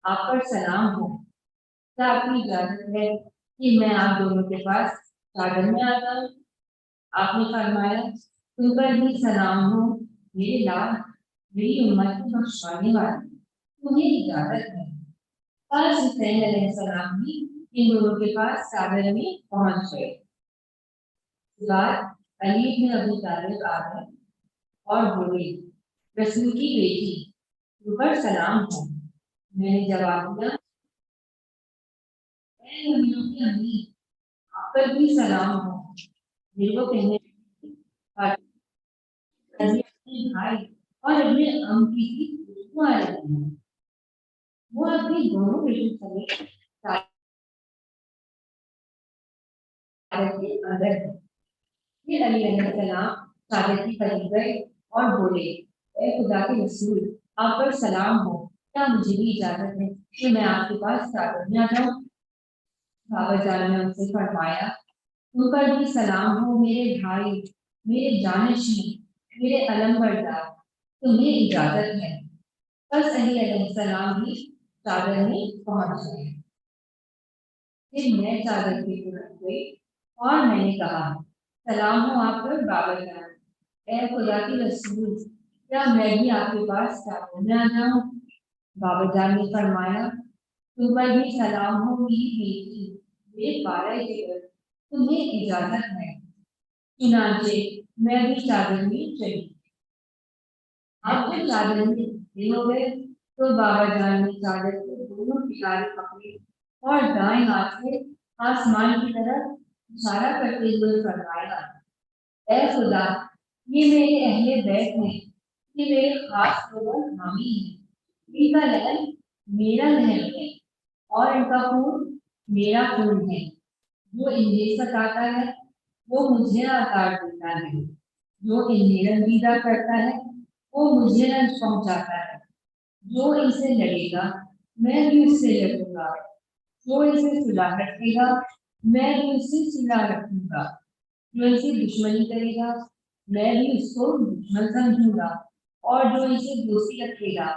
آپ پر سلام ہو، کیا آپ کی اجازت ہے کہ میں آپ دونوں کے پاس چادر میں آتا ہوں؟ آپ نے فرمایا تم پر بھی سلام ہو میرے لال، میری امت کو بخشوانے والے، تمہیں اجازت ہے۔ آج حسین علیہ السلام بھی ان دونوں کے پاس چادر میں پہنچ گئے۔ بعد علی بن ابی طالب آ گئے اور بولے رسول کی بیٹی تم پر سلام ہو۔ میں نے جواب دیا اے مومنوں کی امی، آپ پر بھی سلام ہو۔ پھر وہ کہنے بھائی اور اپنے ام کی خوشبو آ رہی ہے، وہ اپنی دونوں بیٹوں سمیت کے اندر ہے۔ پھر علی علیہ السلام چادر کی قریب گئے اور بولے اے خدا کے رسول، آپ پر سلام ہو، کیا مجھے بھی اجازت ہے کہ میں آپ کے پاس چادر میں آ جاؤں؟ بابا جان نے ان سے فرمایا تم پر بھی سلام ہو میرے بھائی، میرے جانشین، میرے علم بردار، تمہیں اجازت ہے۔ بس علی علیہ السلام بھی چادر میں پہنچ گئے۔ پھر میں چادر کی طرف گئی اور میں نے کہا سلام ہو آپ پر بابا جان، اے خدا کی رسول، کیا میں بھی آپ کے پاس چادر میں آ جاؤں؟ بابا جان نے فرمایا تم پر بھی سلام ہو میری بیٹی، میرے بارہ جگر، تمہیں اجازت ہے۔ چنانچہ میں بھی چادر میں چلی۔ اب جب چادر میں دن ہو گئے تو بابا جان نے چادر کو دونوں کنارے پکڑے اور دائیں ہاتھ سے آسمان کی طرف اشارہ کرتے ہوئے فرمایا اے خدا، یہ میرے اہل بیت ہیں، یہ میرے خاص طور حامی ہیں، ان کا لہن میرا لہن ہے اور ان کا خون میرا خون ہے۔ جو انہیں ستاتا ہے وہ مجھے آکار دیتا ہے، جو انہیں رنجیدہ کرتا ہے وہ مجھے رنج پہنچاتا ہے۔ جو ان سے لڑے گا میں بھی اس سے لڑوں گا، جو ان سے صلح رکھے گا میں بھی اس سے صلح رکھوں گا، جو ان سے دشمنی کرے گا میں بھی اس کو دشمن سمجھوں گا، اور جو ان سے دوستی رکھے گا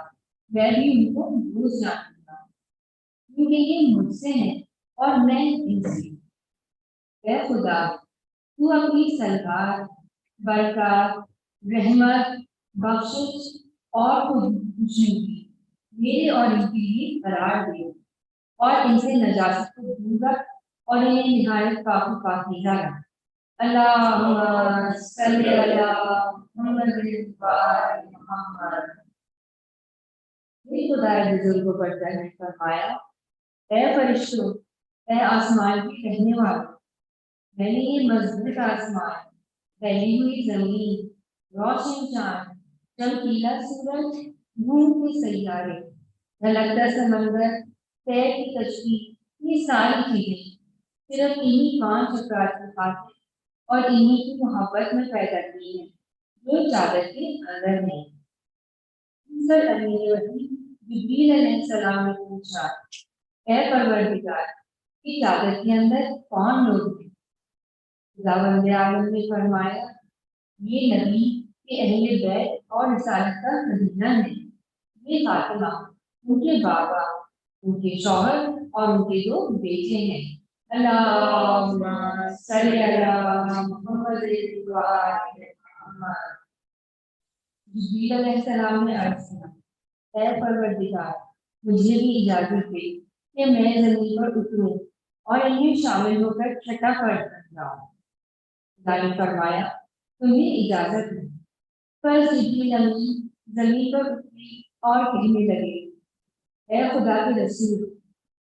میں بھی ان کو دوست جانوں گا، کیونکہ یہ مجھ سے ہیں اور میں ان سے۔ اے خدا، تو اپنی سلوار، برکات، رحمت، بخشش اور خوشنودی میرے اور ان کے لیے قرار دے، اور ان سے نجاست کو دور رکھ اور انہیں نہایت پاک و پاکیزہ رکھ۔ اللہم صلی علی محمد و آل محمد۔ یہ خدا بزرگ کو پڑھتا ہے فرمایا اے فرشتوں، اے آسمان کے رہنے والوں، میں نے یہ مضبوط آسمان، پھیلی ہوئی زمین، روشن چاند، چمکیلا سورج، گھومتے سیارے، ڈھلکتا سمندر، تیر کی کشتی، یہ ساری چیزیں صرف انہی 5 افراد کی خاطر اور انہی کی محبت میں پیدا کی ہیں جو چادر کے اندر ہیں۔ سر امین وحی جبریل علیہ السلام نے پوچھا اے پروردگار، کہ چادر کے اندر کون لوگ ہیں؟ خداوند عالم نے فرمایا یہ نبی کے اہل بیت اور رسالت کا خزینہ ہے، یہ فاطمہ، ان کے بابا، ان کے شوہر اور ان کے 2 بیٹے ہیں۔ اللہم صلی علی محمد و آل محمد۔ جبریل علیہ السلام نے عرض کیا اے پروردگار، مجھے بھی اجازت دے کہ میں زمین پر اتروں اور انہیں شامل ہو کر چھٹا فرض کر جاؤں۔ خدا نے فرمایا تمہیں اجازت ہے۔ پر جبریل امین زمین پر اتری اور کہنے لگے اے خدا کے رسول،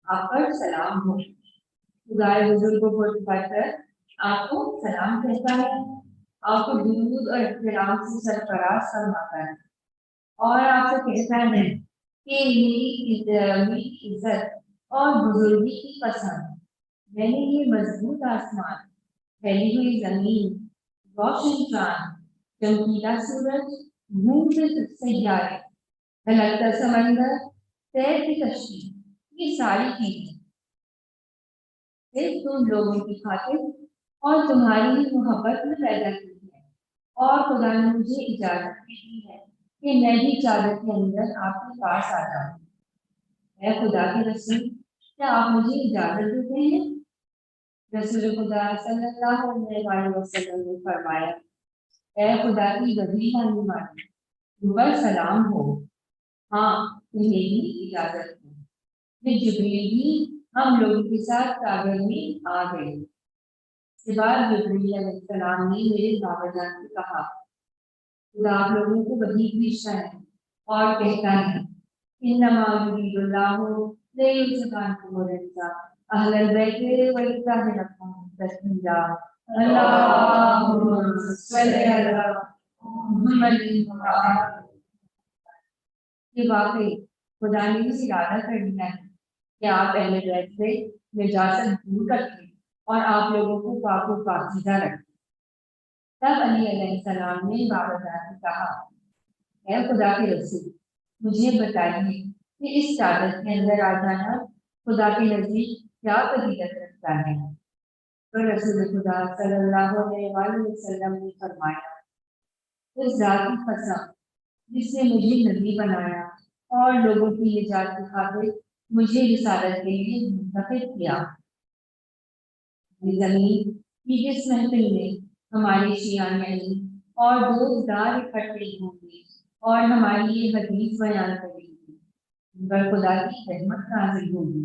آپ پر سلام ہو۔ خدا بزرگ کو پڑھ کر آپ کو سلام کہتا ہے، آپ کو درود اور احترام سے سرفراز فرماتا ہے اور آپ سے کہتا ہے کہ میری عزت اور بزرگی کی قسم، میں نے یہ مضبوط آسمان، پھیلی ہوئی زمین، روشن چاند، چمکیلا سورج، گھومتے سیارے، ڈھلکتا سمندر، تیر کی کشتی، یہ ساری چیزیں صرف تم لوگوں کی خاطر اور تمہاری ہی محبت میں پیدا کی ہے، اور خدا نے مجھے اجازت بھی دی ہے کہ میں بھی چادر کے اندر آپ کے پاس آ جاؤں۔ اے خدا کے رسول کیا آپ مجھے اجازت دیتے ہیں؟ رسول خدا صلی اللہ علیہ وسلم نے فرمایا اے خدا کی وزیر مانی مانی تم پر سلام ہو، ہاں تمہیں بھی اجازت ہے۔ پھر جبریل بھی ہم لوگوں کے ساتھ کعبے میں آ گئے۔ اس کے بعد جبریل علیہ السلام نے میرے بابا جان سے کہا خدا آپ لوگوں کو وحی بھیجتا ہے اور کہتا ہے انما یرید اللہ لیصلحکم الرجس اہل البیت ویطہرکم تطہیرا اللہم صلی علی محمد۔ یہ واقعی خدا نے اس ارادہ کر دیا ہے کہ آپ اہل بیت سے نجاست دور رکھیں اور آپ لوگوں کو پاک و پاکیزہ رکھیں۔ تب علی علیہ السلام نے بابا جان سے کہا اے خدا کے رسول مجھے بتائیے کہ اس چادر کے اندر آ جانا خدا کے نزدیک کیا فضیلت رکھتا ہے؟ تو رسول خدا صلی اللہ علیہ وسلم نے فرمایا اس ذات کی قسم جس نے مجھے نبی بنایا اور لوگوں کی نجات کی خاطر مجھے رسالت کے لیے منتخب کیا، زمین کی جس محفل میں ہمارے شیعان علی اور دوستدار اکٹھے ہوں گے اور ہماری یہ حدیث بیان کریں گے ان پر خدا کی رحمت نازل ہوگی،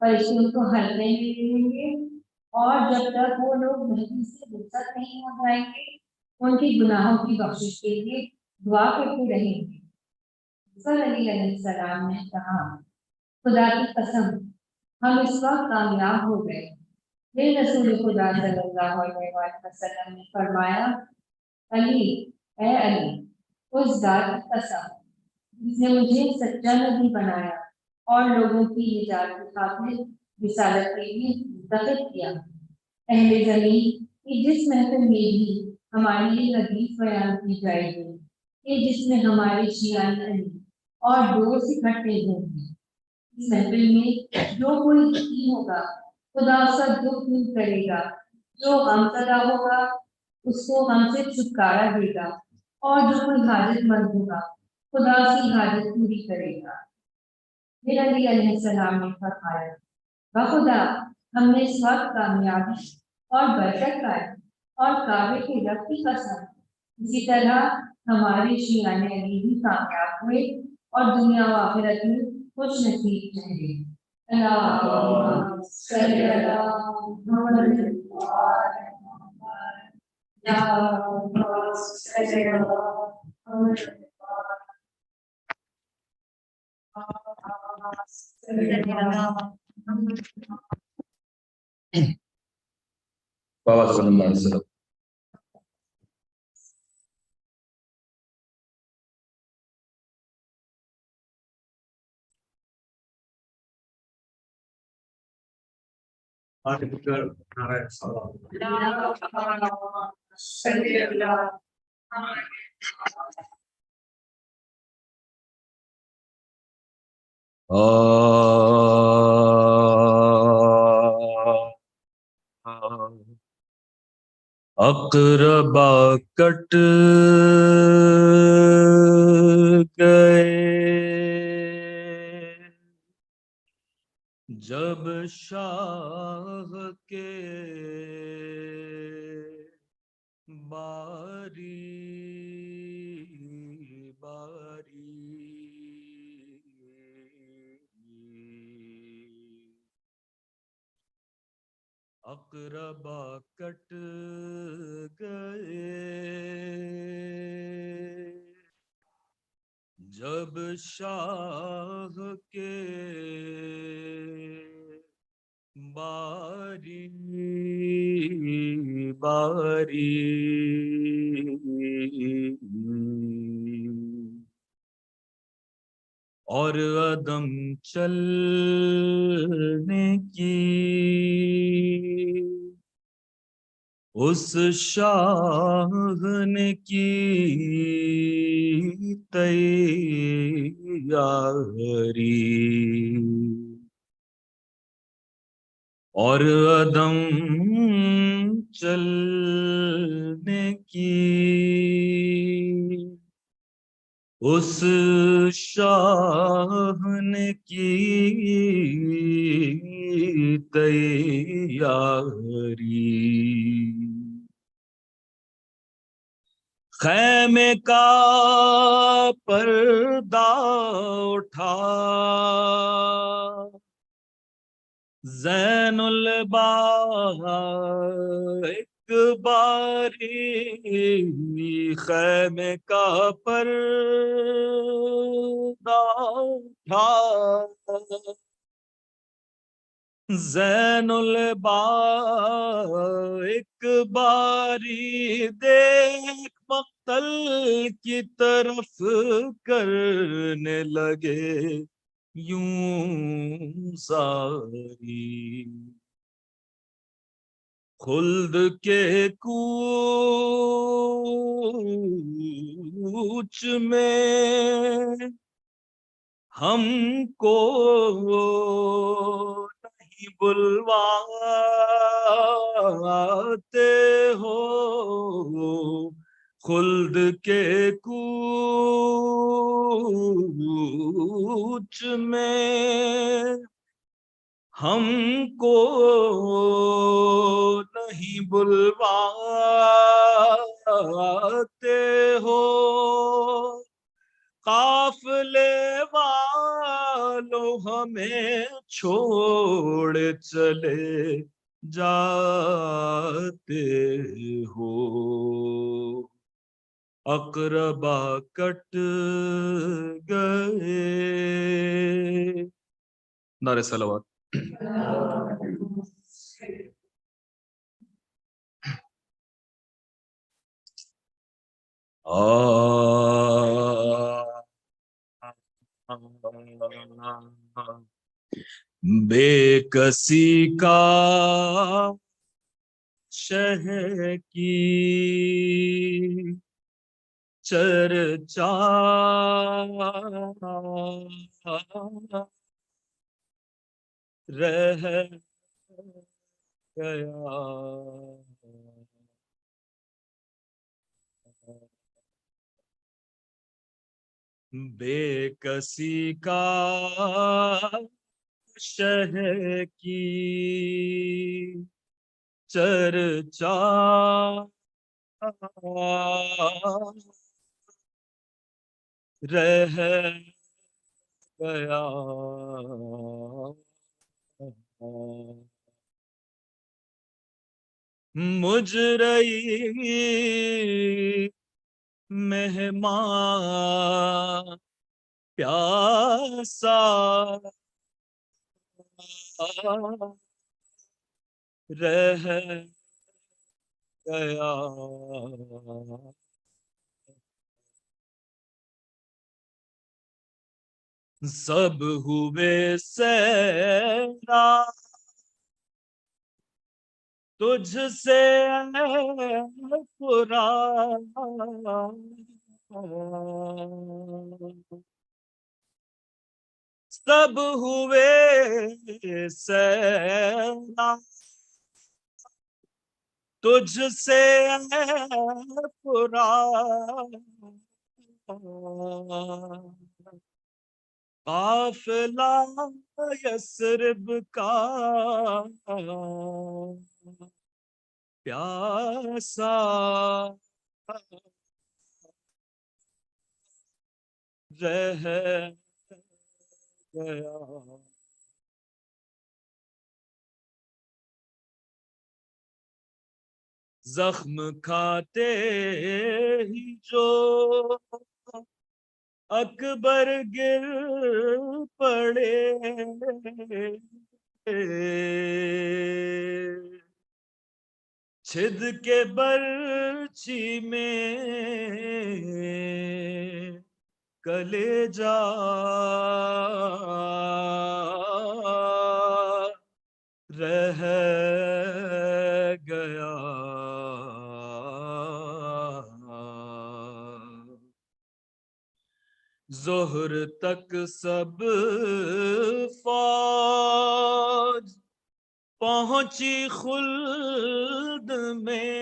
فرشتے ان کو حلقے میں لے لیں گے اور جب تک وہ لوگ محفل سے رخصت نہیں ہو جائیں گے ان کے گناہوں کی بخشش کے لیے دعا کرتے رہیں گے۔ صلی اللہ علیہ السلام نے کہا خدا کی قسم ہم اس وقت کامیاب ہو گئے۔ پھر رسول خدا صلی اللہ علیہ وسلم نے فرمایا علی اے علی اس ذات کی قسم جس نے مجھے سچا نبی بنایا اور لوگوں کی نجات کی خاطر رسالت کے لیے منتخب کیا، اہل زمین کی جس محفل میں بھی ہماری یہ حدیث بیان کی جائے گی کہ جس میں ہمارے شیعان علی اور دوست اکٹھے ہوں گے، اس محفل میں جو کوئی دکھی ہوگا خدا اس کا دکھ دور کرے گا، جو غمزدہ ہوگا اس کو غم سے چھٹکارا دے گا اور جو کوئی حاجت مند ہوگا خدا اس کی حاجت پوری کرے گا۔ پھر علی علیہ السلام نے فرمایا بخدا ہم نے اس وقت کامیابی اور برکت پائی اور کعبے کے رب کی قسم اسی طرح ہمارے شیعان علی بھی کامیاب ہوئے اور دنیا و آخرت میں خوش نصیب رہے۔ اللہم صلی علی محمد یا رب صلی علی محمد بابا صلی اللہ علیہ وسلم۔ اقربا کٹ گئے جب شاہ کے باری باری اقربا کٹ گئے جب شاہ کے باری باری اور عدم چلنے کی اس شاہ نے کی تیاری اور عدم چلنے کی اس شاہ نے کی تیاری، خیمے کا پردہ اٹھا، زین البار ایک باری، خیمے کا پردہ اٹھا، زین البار ایک باری، دیکھ مقتل کی طرف کرنے لگے یوں ساری، خلد کے کوچ میں ہم کو نہیں بلواتے ہو، خلد کے کوچ میں ہم کو نہیں بلواتے ہو، قافلے والو ہمیں چھوڑ چلے جاتے ہو، اقربا کٹ گئے، نعرہ صلوات۔ بے کسی کا شہ کی چرچا رہ گیا، بے کسی کا شہ کی چرچا رہ گیا، مجرئی مہمان پیاسا رہ گیا، سب ہوئے سیراب تجھ سے قرآن، سب ہوئے سیراب تجھ سے قرآن، قافلہ یثرب کا پیاسا رہ گیا، زخم کھاتے ہی جو اکبر گر پڑے، چھد کے برچی میں کلیجہ رہ گیا، ظہر تک سب فوج پہنچی خلد میں،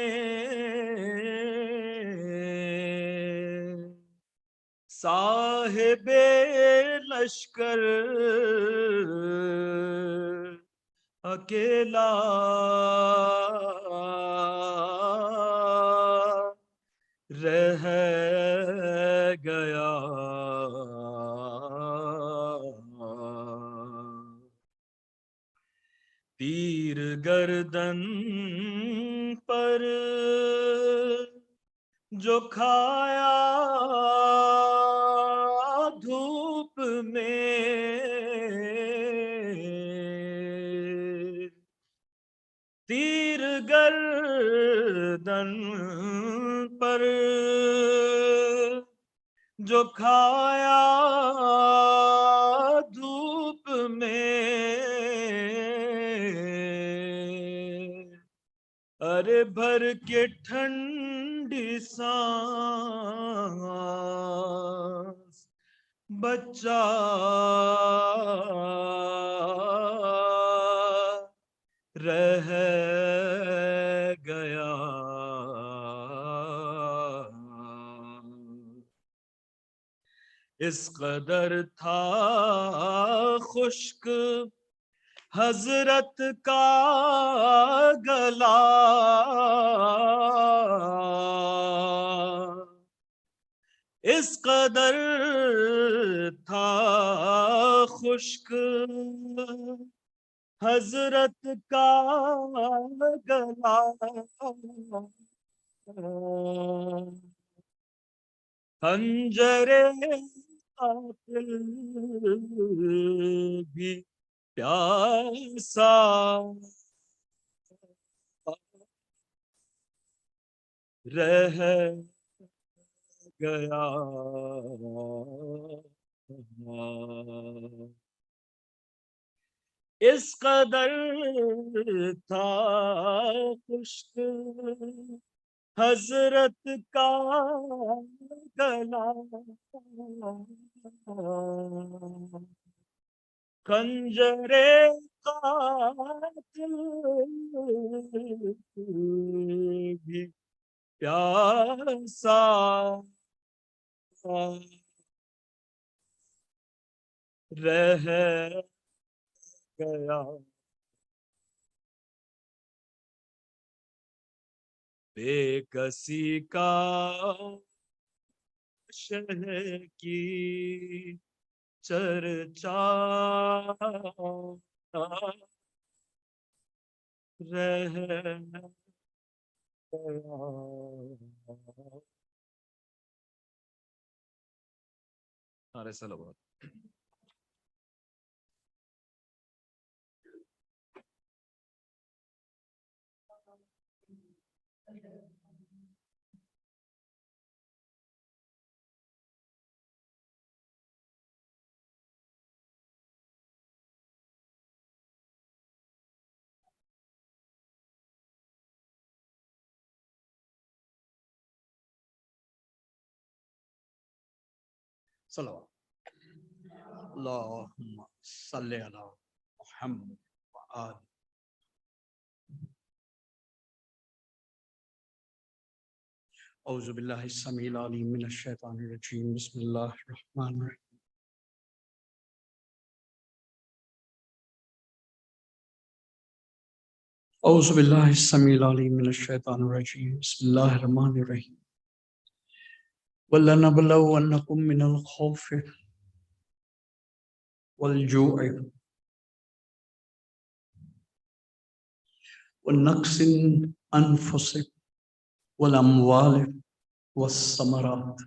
صاحب لشکر اکیلا رہ گیا. تیر گردن پر جو کھایا دھوپ میں، تیر گردن پر جو کھایا دھوپ میں، ارے بھر کے ٹھنڈی سانس بچہ رہ گیا. اس قدر تھا خشک حضرت کا گلا، اس قدر تھا خشک حضرت کا گلا، خنجر قاتل بھی پیاسا رہ گیا. اس قدر تھا خشک حضرت کا گلا، خنجر قاتل بھی پیاسا رہ گیا. بے کسی کا شہر کی چرچا رہ گیا. نعرہ صلوات. صلوات. اللہم صلی علی محمد وآل. اعوذ باللہ السمیع العلیم من الشیطان الرجیم. بسم اللہ الرحمن الرحیم. اعوذ باللہ السمیع العلیم من الشیطان الرجیم. بسم اللہ الرحمن الرحیم. وَلَنَبْلَوَنَّكُم مِّنَ الْخَوْفِ وَالْجُوعِ وَنَقْصٍ أَنفُسِكُمْ وَالْأَمْوَالِ وَالثَّمَرَاتِ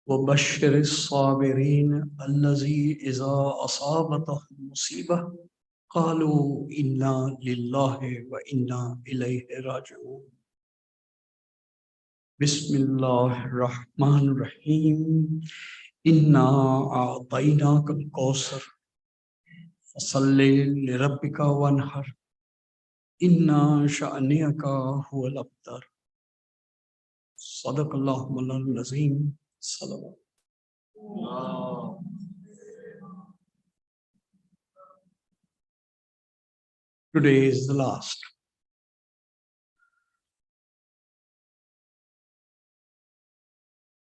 وَبَشِّرِ الصَّابِرِينَ الَّذِينَ إِذَا أَصَابَتْهُم مُّصِيبَةٌ قَالُوا إِنَّا لِلَّهِ وَإِنَّا إِلَيْهِ رَاجِعُونَ. بسم اللہ الرحمن الرحیم. اِنَّا أَعْطَيْنَاكَ الْكَوْثَرَ فَصَلِّ لِرَبِّكَ وَانْحَرْ إِنَّ شَأْنِيَكَ هُوَ الْأَبْتَرُ. صدق اللہ مولانا العظیم. صلوات. Today is the last.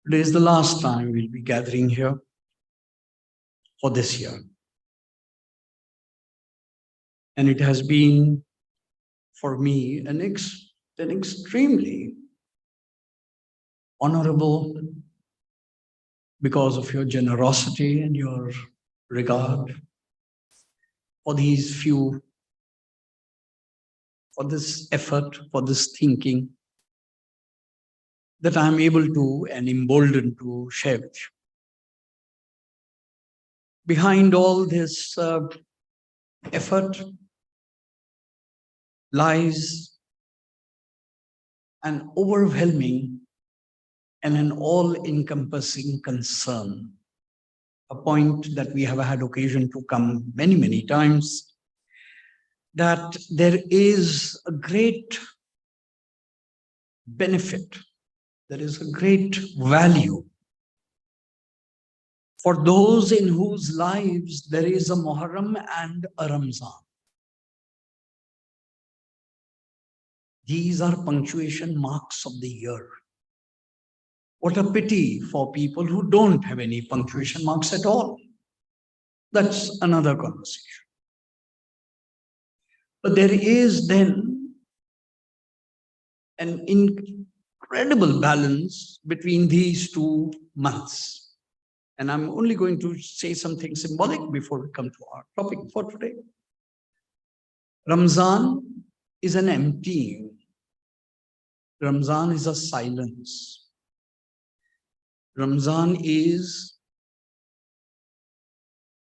Today is the last time we'll be gathering here for this year. And it has been, for me, an extremely honorable, because of your generosity and your regard for these few, for this effort, for this thinking, that I'm able to and emboldened to share with you. Behind all this effort lies an overwhelming and an all-encompassing concern, a point that we have had occasion to come many, many times, that there is a great benefit, there is a great value for those in whose lives there is a Muharram and a Ramzan. These are punctuation marks of the year. What a pity for people who don't have any punctuation marks at all. That's another conversation. But there is then an incredible balance between these 2 months. And I'm only going to say something symbolic before we come to our topic for today. Ramzan is an emptying. Ramzan is a silence. Ramzan is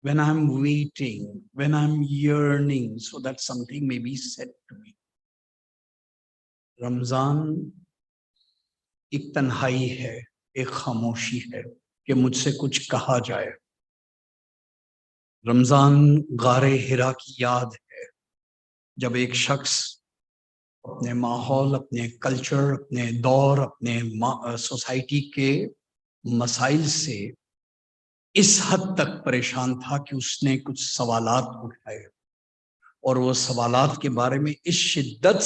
when I'm waiting, when I'm yearning so that something may be said to me. Ramzan एक तन्हाई है, एक खामोशी है कि मुझसे कुछ कहा जाए. रमजान गारे हिरा की याद है, जब एक शख्स अपने माहौल, अपने कल्चर, अपने दौर, अपने सोसाइटी के मसाइल से इस हद तक परेशान था कि उसने कुछ सवालात उठाए और वो सवालात के बारे में इस शिद्दत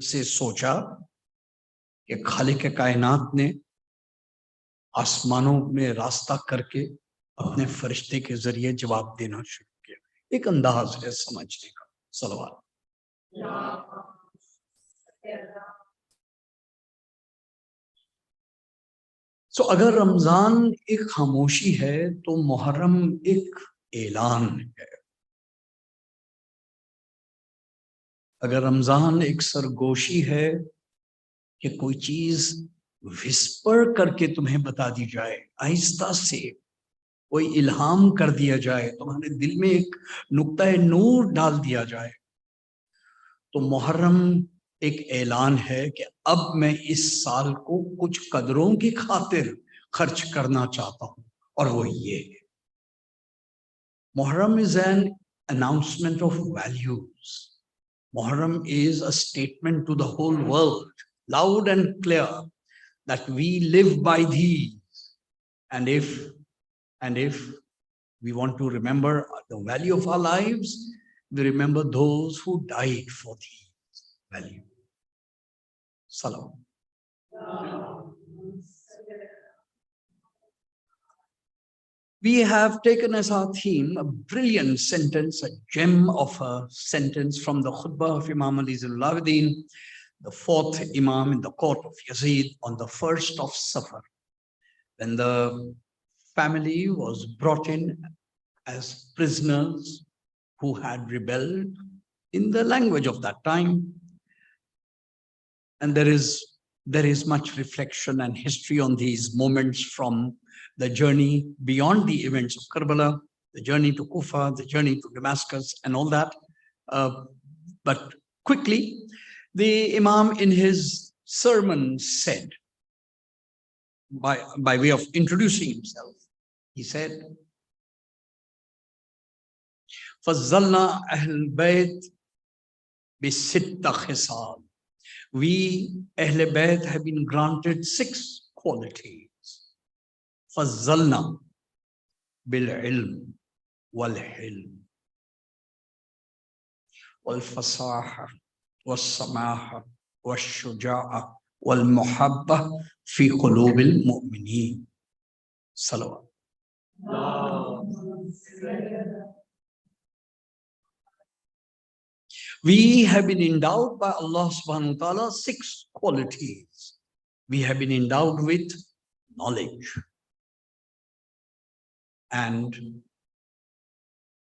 से सोचा कि खालिक कायनात ने आसमानों में रास्ता करके अपने फरिश्ते के जरिए जवाब देना शुरू किया. एक अंदाज है समझने का. सलवात. तो अगर रमजान एक खामोशी है तो मुहर्रम एक ऐलान है. अगर रमजान एक सरगोशी है कि कोई चीज विस्पर करके तुम्हें बता दी जाए, आहिस्ता से कोई इल्हाम कर दिया जाए, तुम्हारे दिल में एक नुक्ता नूर डाल दिया जाए, तो मुहर्रम एक ऐलान है कि अब मैं इस साल को कुछ कदरों की खातिर खर्च करना चाहता हूं, और वो ये है. Muharram is an announcement of values. Muharram is a statement to the whole world, loud and clear, that we live by these, and if we want to remember the value of our lives, we remember those who died for these values. Salam. We have taken as our theme a brilliant sentence, a gem of a sentence from the khutbah of Imam Ali Zainul Abidin, the 4th Imam in the court of Yazid on the 1st of Safar, when the family was brought in as prisoners who had rebelled in the language of that time. And there is much reflection and history on these moments, from the journey beyond the events of Karbala, the journey to Kufa, the journey to Damascus, and all that. But quickly, the Imam in his sermon said, by way of introducing himself, he said, فَضَّلْنَا أَهْلَ الْبَيْتِ بِسِتَّ خِصَالٍ. We, Ahl Bayt, have been granted 6 qualities. فَضَّلْنَا بِالْعِلْمِ وَالْحِلْمِ وَالْفَصَاحَةِ والسماحة والشجاعة والمحبة fi qulubil mu'mineen. Salawat. We have been endowed by Allah subhanahu wa ta'ala 6 qualities. We have been endowed with knowledge. And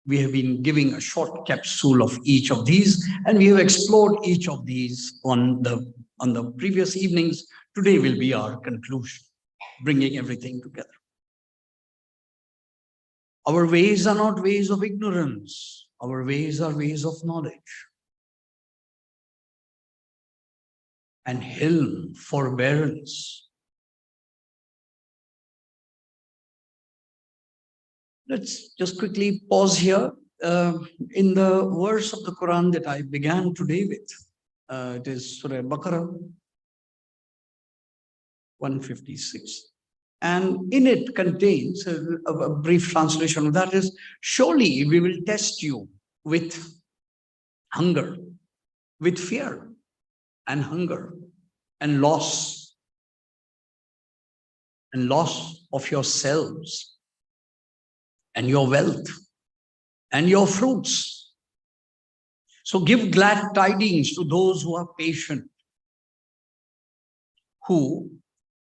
we have been giving a short capsule of each of these, and we have explored each of these on the previous evenings. Today will be our conclusion, bringing everything together. Our ways are not ways of ignorance. Our ways are ways of knowledge. And hilm, forbearance. Let's just quickly pause here. In the verse of the Quran that I began today with, it is Surah Baqarah 156. And in it contains a brief translation of that is, surely we will test you with hunger, with fear and hunger and loss of yourselves and your wealth and your fruits. So give glad tidings to those who are patient, who,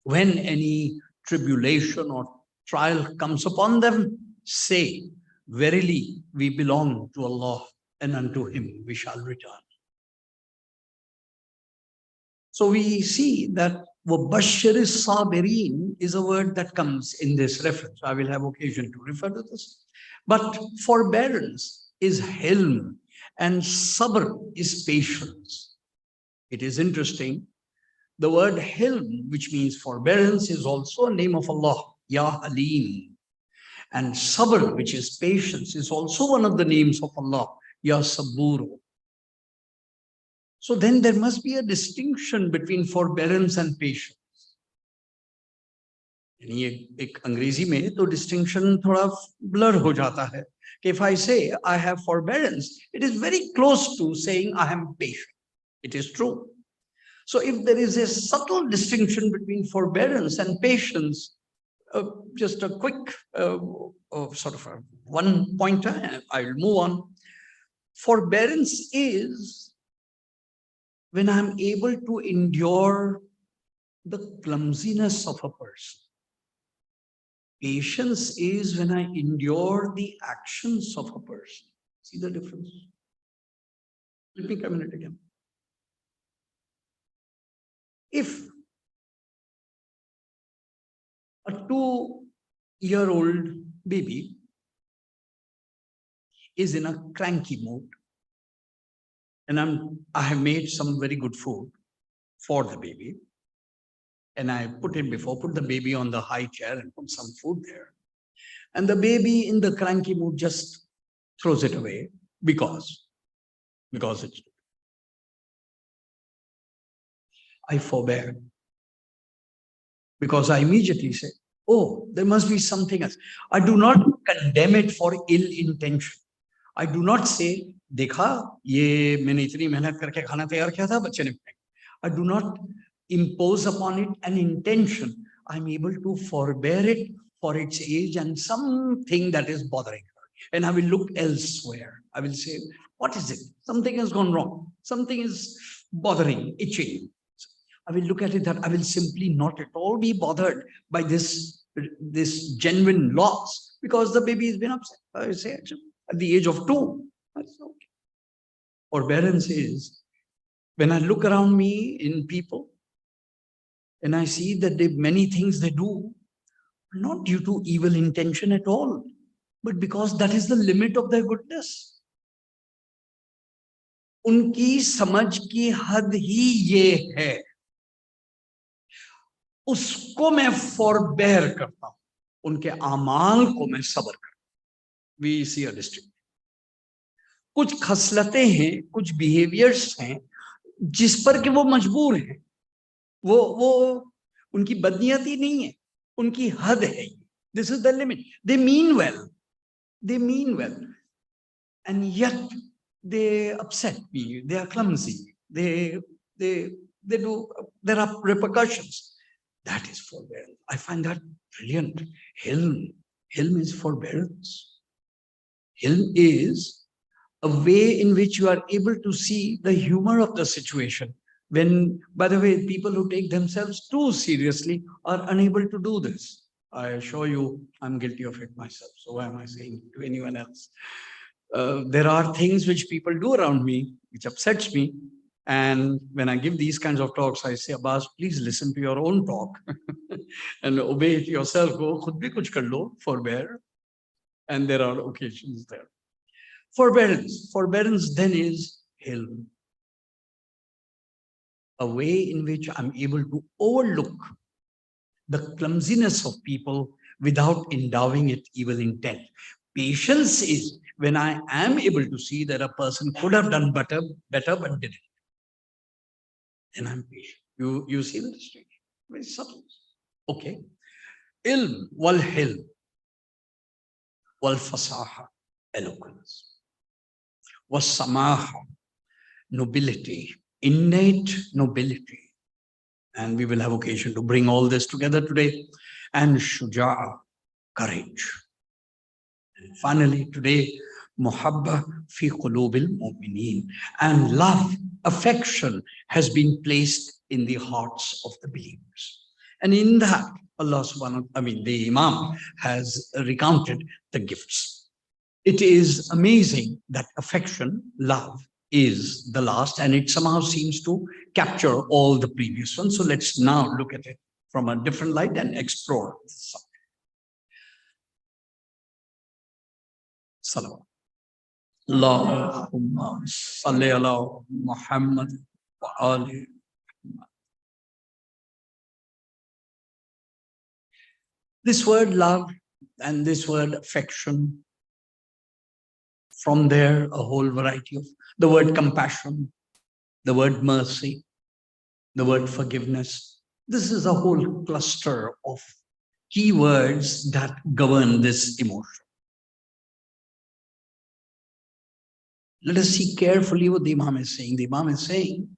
when any tribulation or trial comes upon them, say, verily we belong to Allah, and unto Him we shall return. So we see that وَبَشِّرِ الصَّابِرِينَ is a word that comes in this reference. I will have occasion to refer to this. But forbearance is hilm, and sabr is patience. It is interesting. The word hilm, which means forbearance, is also a name of Allah, Ya Halim. And sabr, which is patience, is also one of the names of Allah, Ya Sabur. So then there must be a distinction between forbearance and patience. यानी एक अंग्रेजी में तो distinction थोड़ा blur हो जाता है कि if I say I have forbearance, it is very close to saying I am patient. It is true. So if there is a subtle distinction between forbearance and patience, just a quick sort of one pointer, I will move on. Forbearance is when I'm able to endure the clumsiness of a person. Patience is when I endure the actions of a person. See the difference? Let me come in it again. If a 2-year-old baby is in a cranky mood, and I have made some very good food for the baby, and I put the baby on the high chair and put some food there. And the baby in the cranky mood just throws it away because it's. I forbear. Because I immediately say, oh, there must be something else. I do not condemn it for ill intention. I do not say, देखा ये मैंने इतनी मेहनत करके खाना तैयार किया था बच्चे ने. I do not impose upon it an intention. I'm able to forbear it for its age and something that is bothering her. And I will look elsewhere. I will say, what is it? Something has gone wrong. Something is bothering, itching. I will look at it that I will simply not at all be bothered by this genuine loss because the baby has been upset. I say, actually, at the age of 2. That's okay. Forbearance is when I look around me in people and I see that many things they do, not due to evil intention at all, but because that is the limit of their goodness. उनकी समझ की हद ही ये है, उसको मैं फॉरबेयर करता हूं, उनके आमाल को मैं सब्र करता हूं. We see a distinction. कुछ खसलतें हैं, कुछ बिहेवियर्स हैं जिस पर कि वो मजबूर हैं, वो उनकी बदनीयती नहीं है, उनकी हद है. This is the limit. They mean well, and yet they upset me. They are clumsy. They do. There are repercussions. That is forbearance. I find that brilliant. Hilm. Hilm is forbearance. Hilm is a way in which you are able to see the humor of the situation. When, by the way, people who take themselves too seriously are unable to do this. I assure you, I'm guilty of it myself. So why am I saying to anyone else? There are things which people do around me, which upsets me. And when I give these kinds of talks, I say, Abbas, please listen to your own talk and obey it yourself. Go, khud bhi kuch kar lo, forbear. And there are occasions there. Forbearance. Forbearance then is hilm. A way in which I'm able to overlook the clumsiness of people without endowing it evil intent. Patience is when I am able to see that a person could have done better but didn't. Then I'm patient. You see the distinction? Very subtle. Okay. Ilm wal hilm wal fasaha, eloquence. Was samaha, nobility, innate nobility. And we will have occasion to bring all this together today. And shuja'a, courage. And finally, today, muhabba fi qulubil mu'mineen. And love, affection has been placed in the hearts of the believers. And in that, Allah subhanahu, the Imam has recounted the gifts. It is amazing that affection, love, is the last, and it somehow seems to capture all the previous ones. So let's now look at it from a different light and explore the subject. Salawat. Allahumma salli ala Muhammad wa ali. This word love and this word affection, from there a whole variety of the word compassion, the word mercy, the word forgiveness. This is a whole cluster of key words that govern this emotion. Let us see carefully what the Imam is saying. The Imam is saying,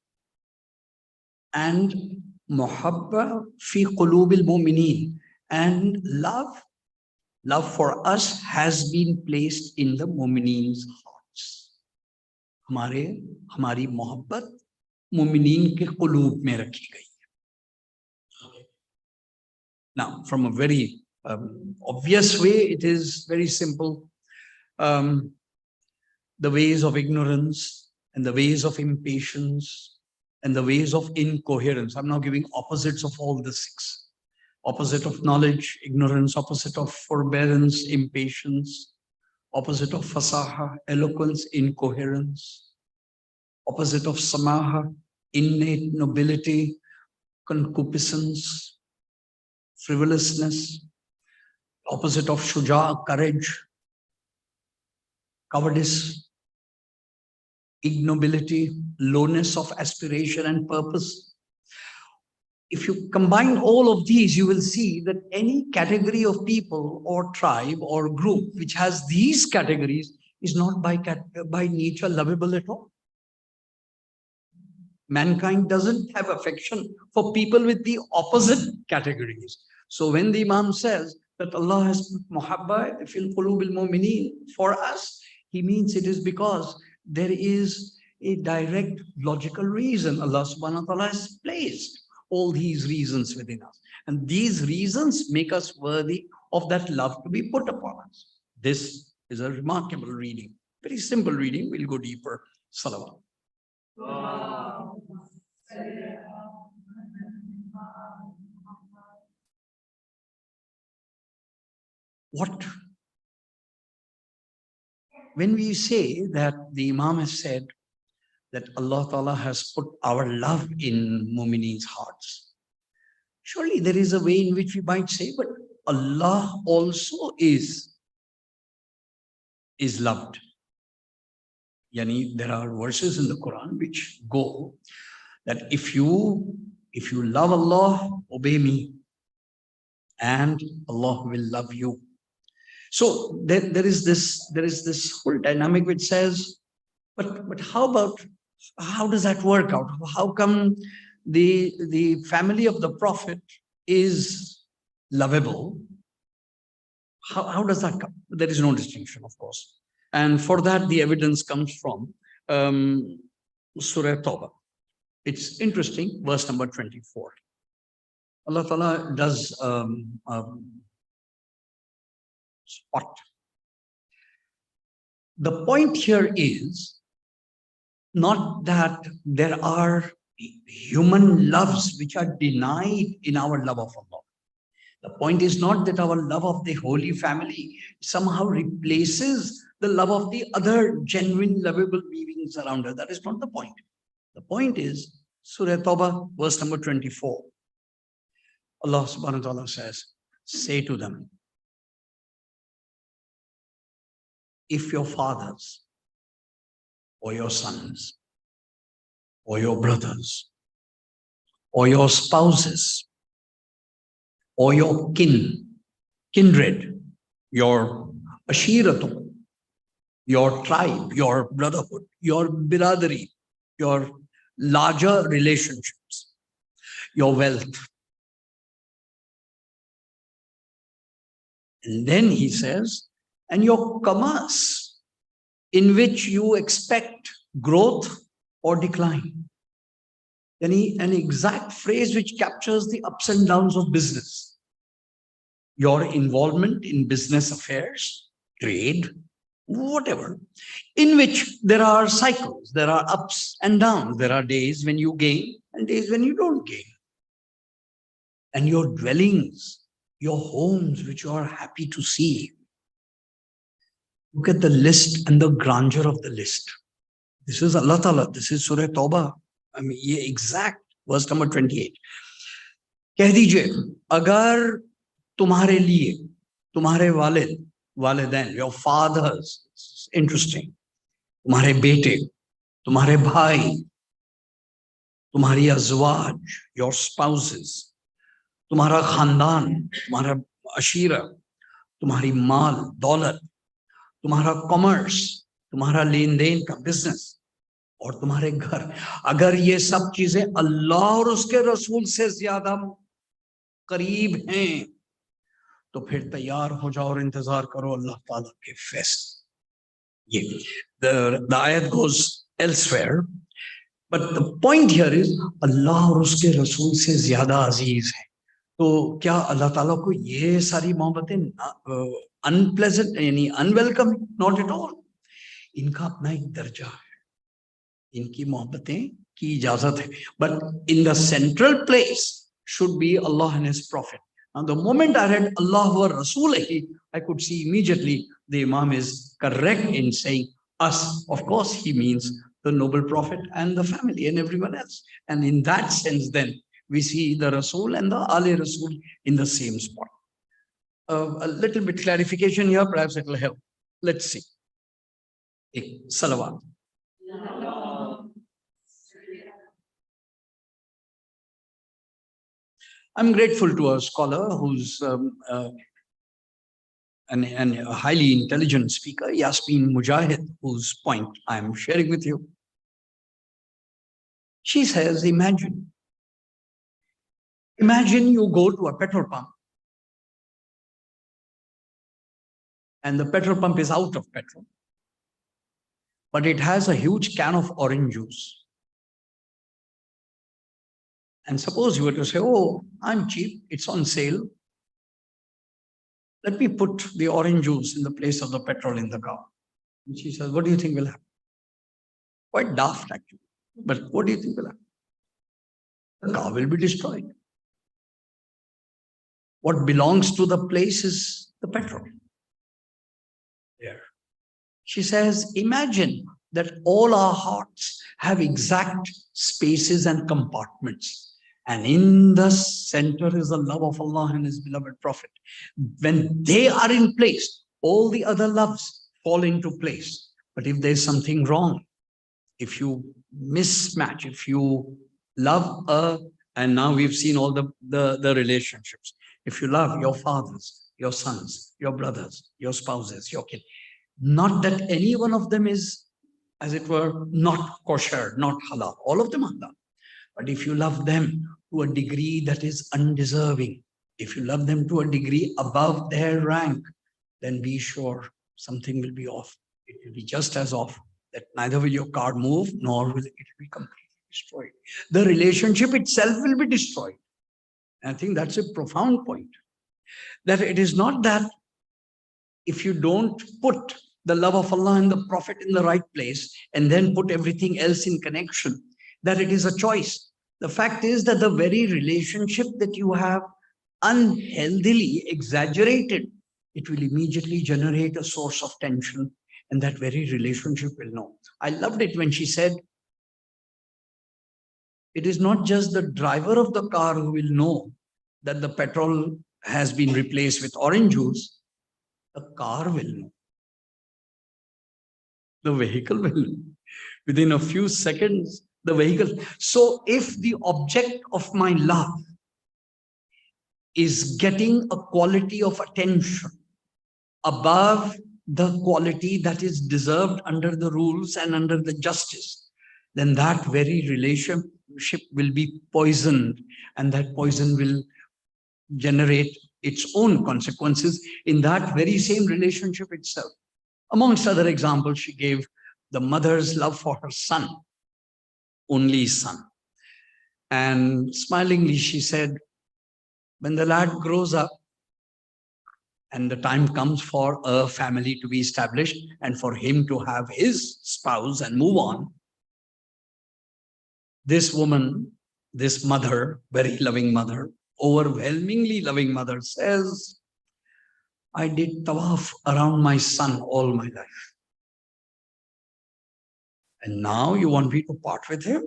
and muhabba fi qulubil mu'mineen, and love for us has been placed in the mu'mineen's hearts. हमारी मोहब्बत मुमिनीन के कुलूब में रखी गई. Now, from a very obvious way, it is very simple. The ways of ignorance and the ways of impatience and the ways of incoherence. I'm now giving opposites of all the six. Opposite of knowledge, ignorance, opposite of forbearance, impatience, opposite of fasaha, eloquence, incoherence, opposite of samaha, innate nobility, concupiscence, frivolousness, opposite of shuja, courage, cowardice, ignobility, lowness of aspiration and purpose. If you combine all of these, you will see that any category of people or tribe or group which has these categories is not by nature lovable at all. Mankind doesn't have affection for people with the opposite categories. So when the Imam says that Allah has muhabba fil qulubil mu'mineen for us, he means it is because there is a direct logical reason. Allah subhanahu wa ta'ala has placed all these reasons within us. And these reasons make us worthy of that love to be put upon us. This is a remarkable reading. Very simple reading. We'll go deeper. Salawat. What? When we say that the Imam has said that Allah Ta'ala has put our love in mu'mineen's hearts, surely there is a way in which we might say, but Allah also is loved. Yani, there are verses in the Quran which go that if you love Allah, obey me, and Allah will love you. So there is this whole dynamic which says, but how does that work out? How come the family of the Prophet is lovable, how does that come? There is no distinction, of course. And for that, the evidence comes from Surah Tawbah. It's interesting, verse number 24. Allah Ta'ala does spot. The point here is not that there are human loves which are denied in our love of Allah. The point is not that our love of the Holy Family somehow replaces the love of the other genuine, lovable beings around us. That is not the point. The point is, Surah Tawbah, verse number 24. Allah subhanahu wa ta'ala says, say to them, if your fathers or your sons or your brothers or your spouses or your kindred, your ashiratu, your tribe, your brotherhood, your biradari, your larger relationships, your wealth. And then he says, and your commerce, in which you expect growth or decline. Then an exact phrase which captures the ups and downs of business. Your involvement in business affairs, trade, whatever, in which there are cycles, there are ups and downs. There are days when you gain and days when you don't gain. And your dwellings, your homes, which you are happy to see. Look at the list and the grandeur of the list. This is Allah Ta'ala. This is Surah Tawbah. I mean, exact verse number 28. कह दीजिए, अगर तुम्हारे लिए, तुम्हारे वालिदैन, your fathers, interesting, तुम्हारे बेटे, तुम्हारे भाई, तुम्हारी अज़वाज, your spouses, तुम्हारा खानदान, तुम्हारा अशीरा, तुम्हारी माल, दौलत, तुम्हारा कॉमर्स, तुम्हारा लेन देन का बिजनेस और तुम्हारे घर, अगर ये सब चीजें अल्लाह और उसके रसूल से ज्यादा करीब हैं, तो फिर तैयार हो जाओ और इंतजार करो अल्लाह ताला के फैसले. ये the ayat goes elsewhere, but the point here is अल्लाह और उसके रसूल से ज्यादा अजीज है. तो क्या अल्लाह ताला को ये सारी मोहब्बतें अनप्लेजेंट यानी अनवेलकम? Not at all. इनका अपना एक दर्जा है, इनकी मोहब्बतें की इजाजत है, but in the central place should be Allah and His Prophet. Now, the moment I read Allah wa Rasulihi, I could see immediately the Imam is correct in saying us. Of course, he means the noble Prophet and the family and everyone else. And in that sense, then we see the Rasul and the Ali Rasul in the same spot. A little bit clarification here, perhaps it will help. Let's see. Salawat. I'm grateful to a scholar who's a highly intelligent speaker, Yasmin Mujahid, whose point I'm sharing with you. She says, imagine you go to a petrol pump and the petrol pump is out of petrol, but it has a huge can of orange juice. And suppose you were to say, oh, I'm cheap, it's on sale. Let me put the orange juice in the place of the petrol in the car. And she says, what do you think will happen? Quite daft, actually. But what do you think will happen? The car will be destroyed. What belongs to the place is the petrol. There. She says, imagine that all our hearts have exact spaces and compartments. And in the center is the love of Allah and His beloved Prophet. When they are in place, all the other loves fall into place. But if there's something wrong, if you mismatch, if you love and now we've seen all the relationships. If you love your fathers, your sons, your brothers, your spouses, your kids, not that any one of them is, as it were, not kosher, not halal. All of them are halal. But if you love them to a degree that is undeserving, if you love them to a degree above their rank, then be sure something will be off. It will be just as off that neither will your car move, nor will it be completely destroyed. The relationship itself will be destroyed. I think that's a profound point. That it is not that if you don't put the love of Allah and the Prophet in the right place and then put everything else in connection, that it is a choice. The fact is that the very relationship that you have unhealthily exaggerated, it will immediately generate a source of tension, and that very relationship will know. I loved it when she said, it is not just the driver of the car who will know that the petrol has been replaced with orange juice, the car will know. The vehicle will know. Within a few seconds, the vehicle. So if the object of my love is getting a quality of attention above the quality that is deserved under the rules and under the justice, then that very relationship will be poisoned, and that poison will generate its own consequences in that very same relationship itself. Amongst other examples, she gave the mother's love for her son, only son. And smilingly, she said, when the lad grows up and the time comes for a family to be established and for him to have his spouse and move on, this woman, this mother, very loving mother, overwhelmingly loving mother, says, I did tawaf around my son all my life. And now you want me to part with him?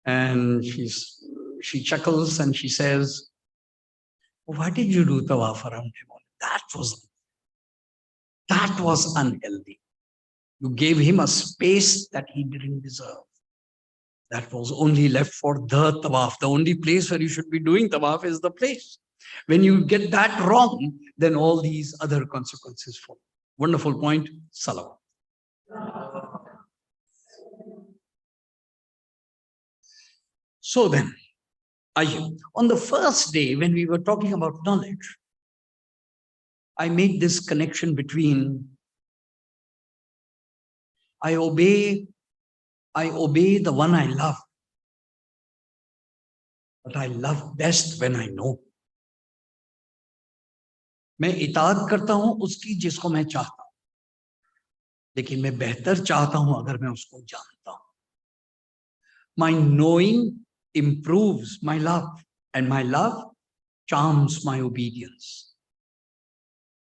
And she chuckles and she says, why did you do tawaf around him? That was unhealthy. You gave him a space that he didn't deserve. That was only left for the tawaf. The only place where you should be doing tawaf is the place. When you get that wrong, then all these other consequences follow. Wonderful point. Salawat. So then, on the first day when we were talking about knowledge, I made this connection between I obey the one I love, but I love best when I know. मैं इताअत करता हूं उसकी जिसको मैं चाहता हूं, लेकिन मैं बेहतर चाहता हूं अगर मैं उसको जानता हूं. My knowing improves my love, and my love charms my obedience.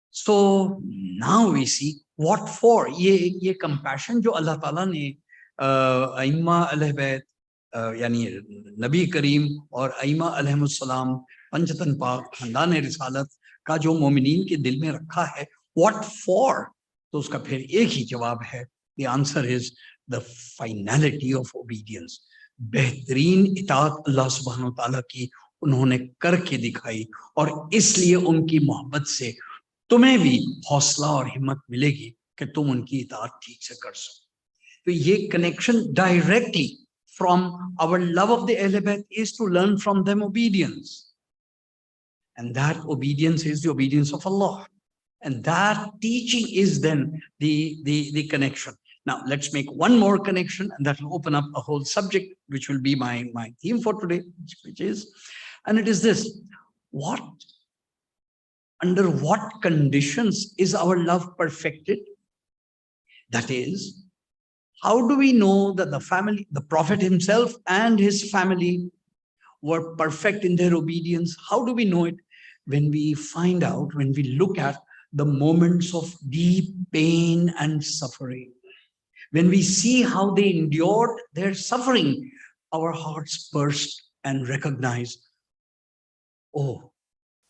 So now we see what for. ये compassion जो अल्लाह ताला ने अइम्मा अहले बैत यानी नबी करीम और अइम्मा अलैहिमुस्सलाम पंजतन पाक खानदान रिसालत का जो मोमिनीन के दिल में रखा है, what for? तो उसका फिर एक ही जवाब है. The answer is the finality of obedience. बेहतरीन इताअत अल्लाह सुब्हानहू तआला की उन्होंने करके दिखाई, और इसलिए उनकी मोहब्बत से तुम्हें भी हौसला और हिम्मत मिलेगी कि तुम उनकी इताअत ठीक से कर सको. तो ये connection directly from our love of the Ahlul Bayt is to learn from them obedience. And that obedience is the obedience of Allah. And that teaching is then the connection. Now, let's make one more connection, and that will open up a whole subject, which will be my theme for today, which is, and it is this: under what conditions is our love perfected? That is, how do we know that the family, the Prophet himself and his family were perfect in their obedience? How do we know it? When we find out, when we look at the moments of deep pain and suffering, when we see how they endured their suffering, our hearts burst and recognize, oh,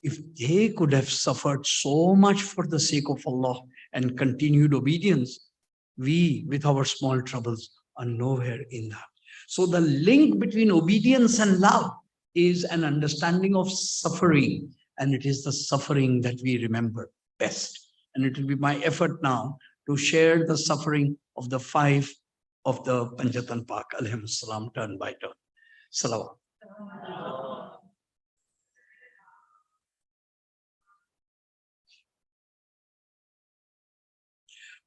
if they could have suffered so much for the sake of Allah and continued obedience, we, with our small troubles, are nowhere in that. So the link between obedience and love is an understanding of suffering, and it is the suffering that we remember best. And it will be my effort now to share the suffering of the 5 of the Panjatan Pak, alayhimus salam, turn by turn. Salawat.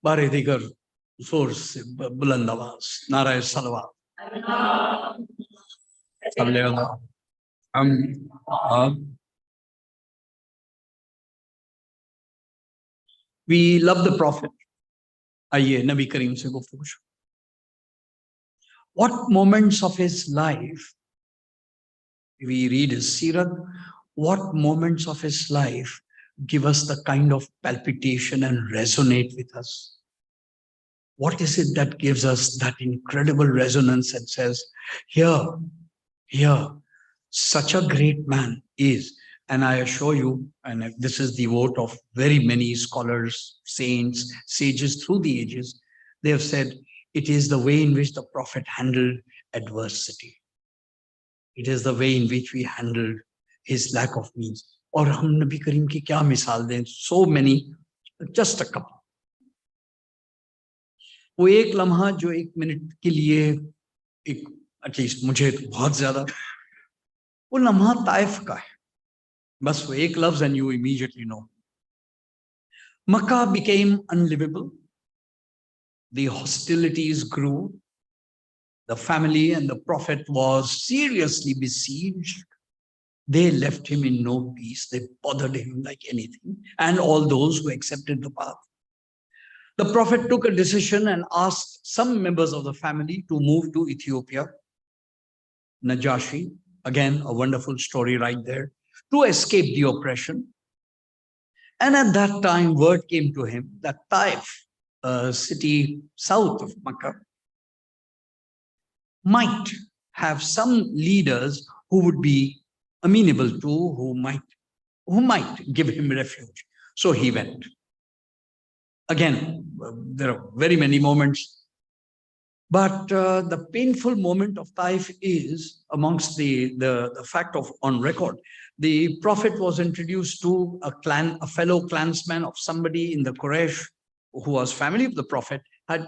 बारे दिगर जोर से बुलंद आवाज नाराय सलवात. We love the Prophet. आइए नबी करीम से गुफ्तगू. What moments of his life, we read his seerah, what moments of his life give us the kind of palpitation and resonate with us? What is it that gives us that incredible resonance and says, here, such a great man is. And I assure you, and this is the vote of very many scholars, saints, sages through the ages, they have said it is the way in which the Prophet handled adversity. It is the way in which we handled his lack of means. और हम नबी करीम की क्या मिसाल दें? So many, just a couple. वो एक लम्हा जो एक मिनट के लिए एक एटलीस्ट मुझे तो बहुत ज्यादा वो लम्हा ताइफ का है. बस वो एक लफ्ज and you immediately know. Makkah became unlivable. The hostilities grew. The family and the Prophet was seriously besieged. They left him in no peace. They bothered him like anything. And all those who accepted the path. The Prophet took a decision and asked some members of the family to move to Ethiopia. Najashi, again, a wonderful story right there, to escape the oppression. And at that time, word came to him that Taif, a city south of Makkah, might have some leaders who would be amenable to, who might give him refuge. So he went. Again, there are very many moments, but the painful moment of Taif is amongst the fact of on record. The Prophet was introduced to a fellow clansman of somebody in the Quraysh who was family of the Prophet, had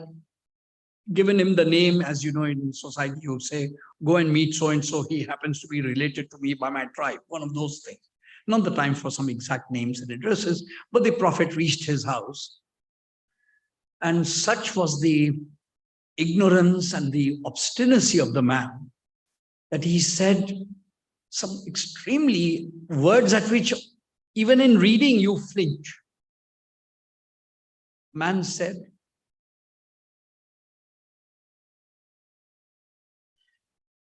given him the name, as you know, in society, you say, go and meet so-and-so, he happens to be related to me by my tribe, one of those things. Not the time for some exact names and addresses, but the Prophet reached his house. And such was the ignorance and the obstinacy of the man that he said some extremely words at which even in reading you flinch. Man said,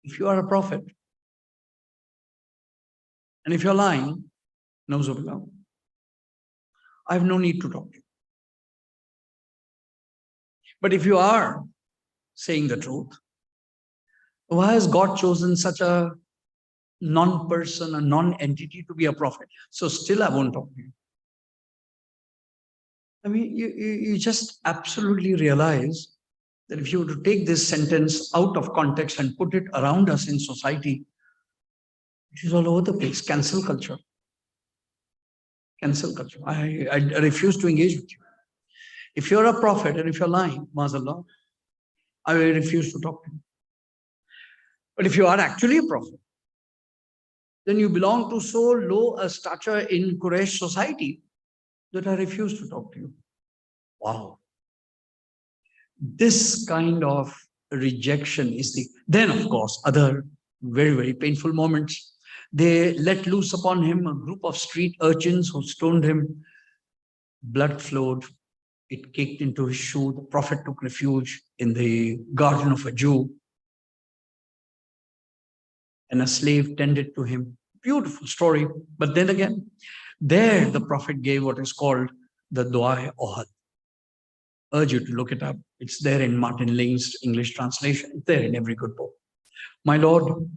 if you are a prophet, and if you're lying, Nauzubillah, I have no need to talk to you. But if you are saying the truth, why has God chosen such a non-person, a non-entity to be a prophet? So still I won't talk to you. I mean, you just absolutely realize that if you were to take this sentence out of context and put it around us in society, it is all over the place. Cancel culture. Cancel culture. I refuse to engage with you. If you're a prophet and if you're lying, Maazallah, I will refuse to talk to you. But if you are actually a prophet, then you belong to so low a stature in Quraysh society that I refuse to talk to you. Wow. This kind of rejection is then of course, other very, very painful moments. They let loose upon him a group of street urchins who stoned him. Blood flowed. It caked into his shoe. The Prophet took refuge in the garden of a Jew. And a slave tended to him. Beautiful story. But then again, there the Prophet gave what is called the Dua-e-Ohad. Urge you to look it up. It's there in Martin Ling's English translation. It's there in every good book. My Lord,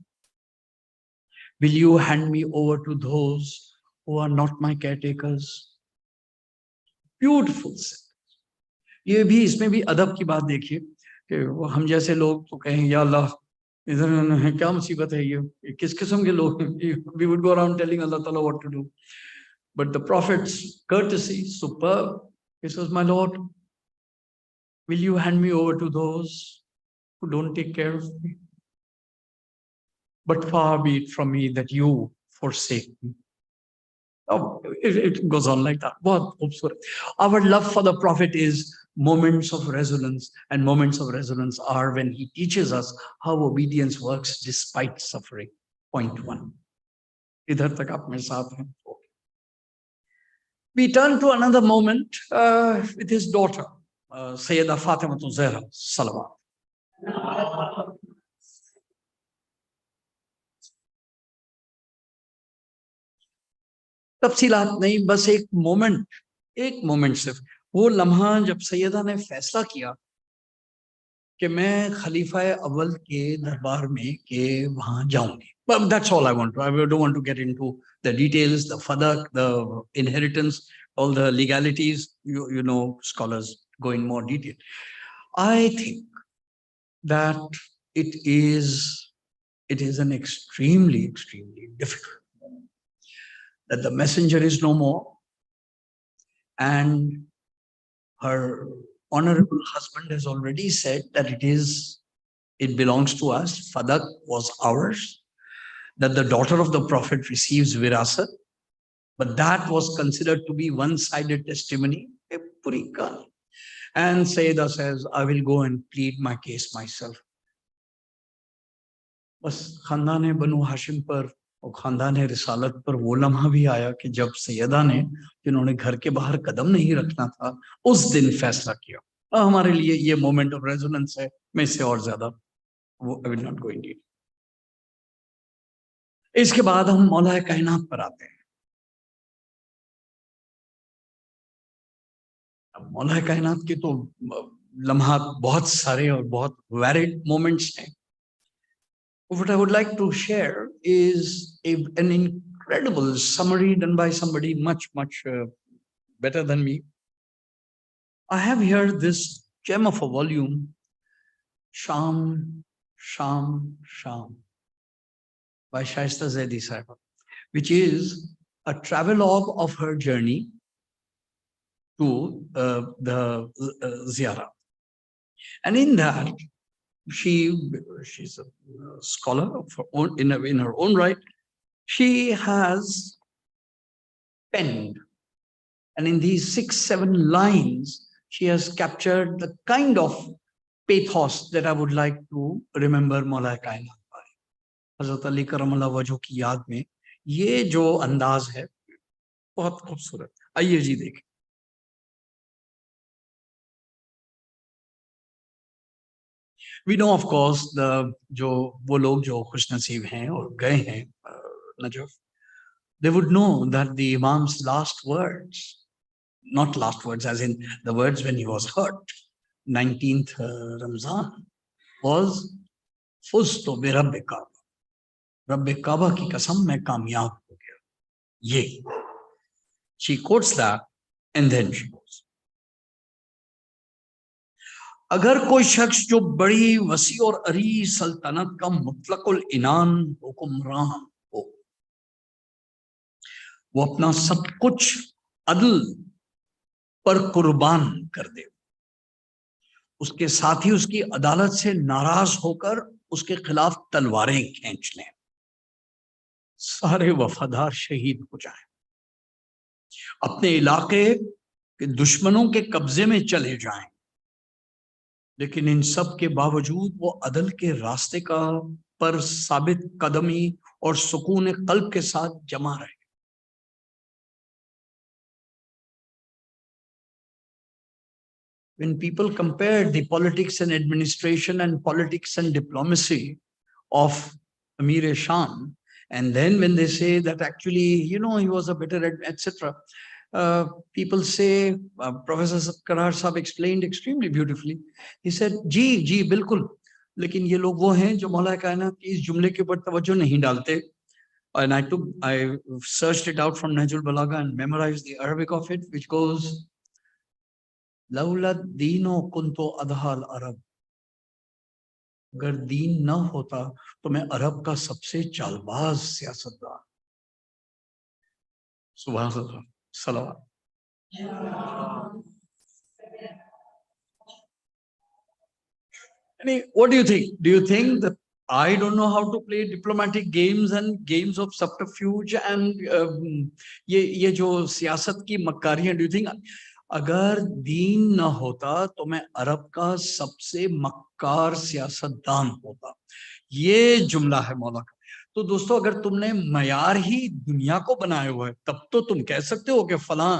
will you hand me over to those who are not my caretakers? Beautiful. ये भी इसमें भी अदब की बात देखिए कि हम जैसे लोग तो कहें या अल्लाह इधर क्या मुसीबत है ये किस किस्म के लोग we would go around telling Allah Ta'ala what to do. But the Prophet's courtesy, superb. He says, my Lord, will you hand me over to those who don't take care of me? but far be it from me that you forsake me. Oh, it goes on like that. Our love for the Prophet is moments of resonance, and moments of resonance are when he teaches us how obedience works despite suffering. Point one. Idhar tak aap mere saath hain. We turn to another moment with his daughter, Sayyida Fatima Zahra, Salawat. तफसीलात नहीं, बस एक moment सिर्फ वो लम्हा जब सैयदा ने फैसला किया कि मैं खलीफा अव्वल के दरबार में के वहां जाऊंगी. But that's all I want to. I don't want to get into the details, the fadak, the inheritance, all the legalities. You know, scholars go in more detail. I think that it is an extremely difficult moment. That the messenger is no more, and her honorable husband has already said that it belongs to us. Fadak was ours. That the daughter of the Prophet receives wirasat, but that was considered to be one-sided testimony. And Sayyida says, I will go and plead my case myself. बस खानदान बनु हाशिम पर और खानदान रिसालत पर वो लम्हा भी आया कि जब सैयदा ने, जिन्होंने घर के बाहर कदम नहीं रखना था, उस दिन फैसला किया. हमारे लिए ये मोमेंट ऑफ रेजोनेंस है. मैं इससे और ज्यादा वो I will not go in detail. इसके बाद हम मौला कायनात पर आते हैं. अब मौला कायनात के तो लम्हात बहुत सारे और बहुत वैरिड मोमेंट्स हैं. What I would like to share is an incredible summary done by somebody much better than me. I have here this gem of a volume, Sham by Shaista Zaidi Sahiba, which is a travelogue of her journey to the Ziyarah. And in that, she's a scholar of her own, in her own right. She has penned, and in these 6-7 lines, she has captured the kind of pathos that I would like to remember Maula Kainat by. Hazrat Ali Karamallah Wajh ki yaad mein ye jo andaz hai, bahut khoobsurat. Aaiye ji dekhen. We know, of course, wo log jo khush naseeb hain aur gaye hain Najaf, they would know that the Imam's last words, not last words as in the words when he was hurt, 19th Ramzan, was Fuztu bi Rabbi Kaaba. Rabbi Kaaba ki kasam main kamyab ho gaya. Ye. She quotes that and then she goes. अगर कोई शख्स जो बड़ी वसी और अरी सल्तनत का मुतलकुल इनान हुक्मरान हो, वो अपना सब कुछ अदल पर कुर्बान कर दे, उसके साथ ही उसकी अदालत से नाराज होकर उसके खिलाफ तलवारें खींच लें, सारे वफादार शहीद हो जाएं, अपने इलाके के दुश्मनों के कब्जे में चले जाएं, लेकिन इन सब के बावजूद वो अदल के रास्ते का पर साबित कदमी और सुकून कल्ब के साथ जमा रहे. When people compare the politics and administration and politics and diplomacy of Amir Sham, and then when they say that actually, you know, he was a better, etc., people say, Professor Karar Sahab explained extremely beautifully. He said, जी बिल्कुल, लेकिन ये लोग वो हैं जो मौला कायनात की इस जुमले के ऊपर तवज्जो नहीं डालते. And I searched it out from Nahjul Balagha and memorized the Arabic of it, which goes, लौला दीनो कुंतो अदहाल अरब, अगर दीन न होता तो मैं अरब का सबसे चालबाज सियासतदान. सुभान अल्लाह, सलावत. What do you think? Do you think that I don't know how to play diplomatic games and games of subterfuge and ये जो सियासत की मक्कारियां, do you think अगर दीन ना होता तो मैं अरब का सबसे मक्कार सियासतदान होता? ये जुमला है मौला का। तो दोस्तों, अगर तुमने मयार ही दुनिया को बनाया हुआ है तब तो तुम कह सकते हो कि फलां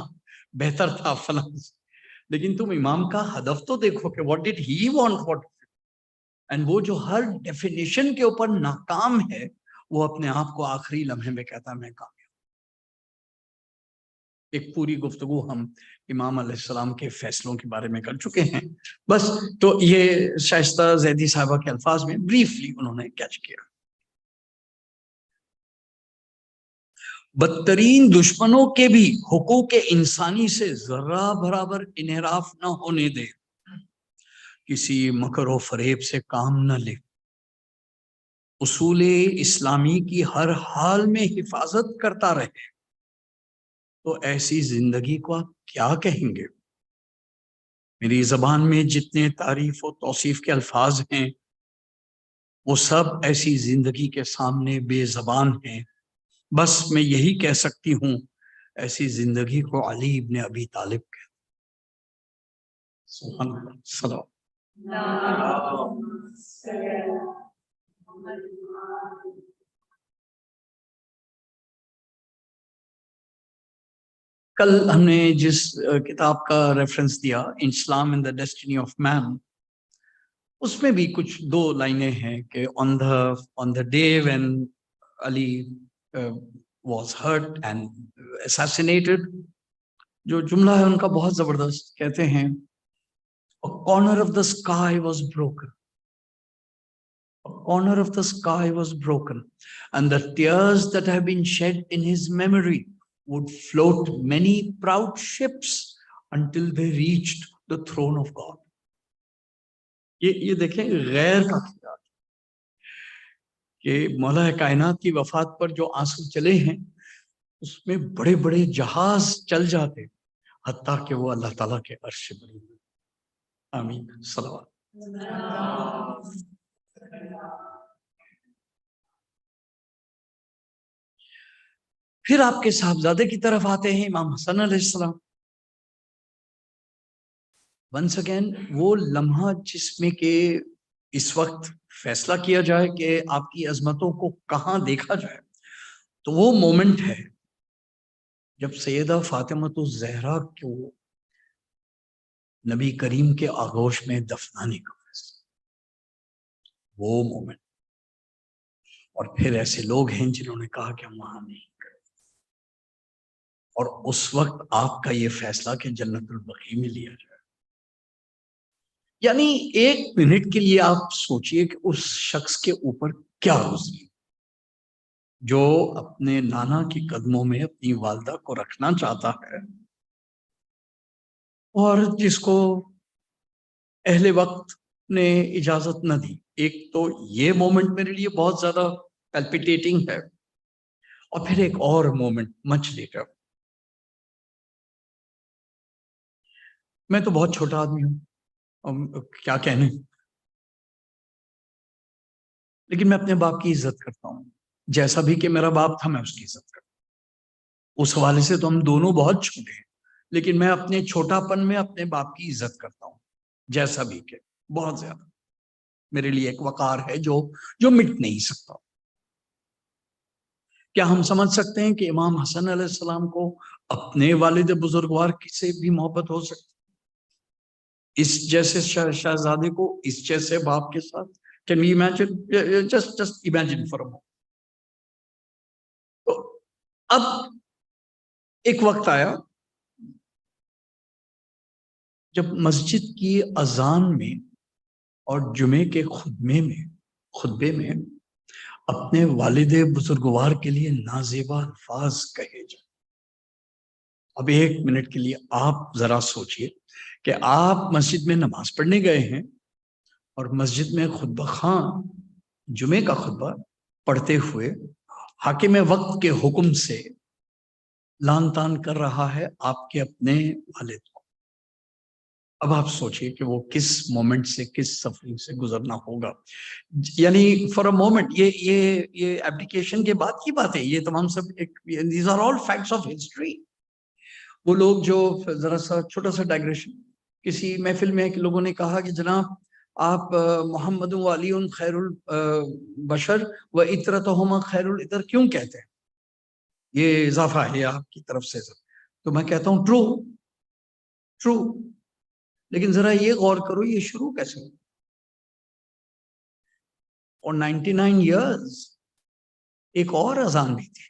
बेहतर था फलां, लेकिन तुम इमाम का हदफ तो देखो कि what did he want, what, and वो जो हर डेफिनेशन के ऊपर नाकाम है वो अपने आप को आखिरी लम्हे में कहता है मैं कामयाब। एक पूरी गुफ्तगू हम इमाम अलैहिस्सलाम के फैसलों के बारे में कर चुके हैं, बस तो ये शाइस्ता जैदी साहबा के अल्फाज में ब्रीफली उन्होंने कैच किया। बदतरीन दुश्मनों के भी हुकूक इंसानी से जरा बराबर इनहराफ न होने दे, किसी मकर व फरेब से काम न ले, उसूले इस्लामी की हर हाल में हिफाजत करता रहे, तो ऐसी जिंदगी को आप क्या कहेंगे? मेरी जबान में जितने तारीफ और तौसीफ के अल्फाज हैं वो सब ऐसी जिंदगी के सामने बेजबान हैं। बस मैं यही कह सकती हूँ, ऐसी जिंदगी को अली इब्न अबी तालिब कहते। सुभान अल्लाह, सलाम। कल हमने जिस किताब का रेफरेंस दिया, Islam and the destiny of man, उसमें भी कुछ दो लाइनें हैं कि on the day when Ali was hurt and assassinated, जो जुमला है उनका बहुत जबरदस्त, कहते हैं a corner of the sky was broken, a corner of the sky was broken, and the tears that have been shed in his memory would float many proud ships until they reached the throne of God. ये देखें गैर का ख्याल कि मौला कायनात की वफात पर जो आंसू चले हैं उसमें बड़े बड़े जहाज चल जाते, हत्ता कि वो अल्लाह ताला के अर्श से बड़ी। आमीन, सलावत। फिर आपके साहबजादे की तरफ आते हैं इमाम हसन अलैहिस्सलाम। वंस अगेन वो लम्हा जिसमें के इस वक्त फैसला किया जाए कि आपकी अजमतों को कहाँ देखा जाए, तो वो मोमेंट है जब सैयदा फातिमा ज़हरा को नबी करीम के आगोश में दफनाने का फैसला, वो मोमेंट। और फिर ऐसे लोग हैं जिन्होंने कहा कि हम वहां नहीं करें, और उस वक्त आपका ये फैसला कि जन्नतुल बकी में लिया जाए। यानी एक मिनट के लिए आप सोचिए कि उस शख्स के ऊपर क्या गुजरी जो अपने नाना के कदमों में अपनी वालदा को रखना चाहता है और जिसको अहले वक्त ने इजाजत न दी। एक तो ये मोमेंट मेरे लिए बहुत ज्यादा पैल्पिटेटिंग है, और फिर एक और मोमेंट मच लेटर। मैं तो बहुत छोटा आदमी हूं, क्या कहने, लेकिन मैं अपने बाप की इज्जत करता हूं, जैसा भी कि मेरा बाप था मैं उसकी इज्जत करता हूं। उस हवाले से तो हम दोनों बहुत छोटे हैं, लेकिन मैं अपने छोटापन में अपने बाप की इज्जत करता हूं, जैसा भी के बहुत ज्यादा। मेरे लिए एक वकार है जो मिट नहीं सकता। क्या हम समझ सकते हैं कि इमाम हसन अलैहिस्सलाम को अपने वालिद बुजुर्गवार से भी मोहब्बत हो सकती, इस जैसे शहजादे को इस जैसे बाप के साथ? Can we imagine? Just imagine for a moment. तो अब एक वक्त आया जब मस्जिद की अजान में और जुमे के खुतबे में अपने वालिदे बुजुर्गवार के लिए नाजेबा अल्फाज कहे जाए। अब एक मिनट के लिए आप जरा सोचिए कि आप मस्जिद में नमाज पढ़ने गए हैं और मस्जिद में खुतबा खान जुमे का खुतबा पढ़ते हुए हाकिम वक्त के हुक्म से लान तान कर रहा है आपके अपने वालिद को। اب آپ سوچئے کہ وہ کس مومنٹ سے کس سفرنگ سے گزرنا ہوگا. یعنی فار اے مومنٹ یہ ایپلیکیشن کے بعد کی بات ہے, یہ تمام سب these are all facts of history. وہ لوگ جو ذرا سا چھوٹا سا ڈائگریشن, کسی محفل میں کہ لوگوں نے کہا کہ جناب آپ محمد و علی خیر البشر و اطرتہما خیر العطر کیوں کہتے ہیں؟ یہ اضافہ ہے آپ کی طرف سے. تو میں کہتا ہوں ٹرو, لیکن ذرا یہ غور کرو یہ شروع کیسے ہو؟ اور 99 ایئرز ایک اور اذان بھی تھی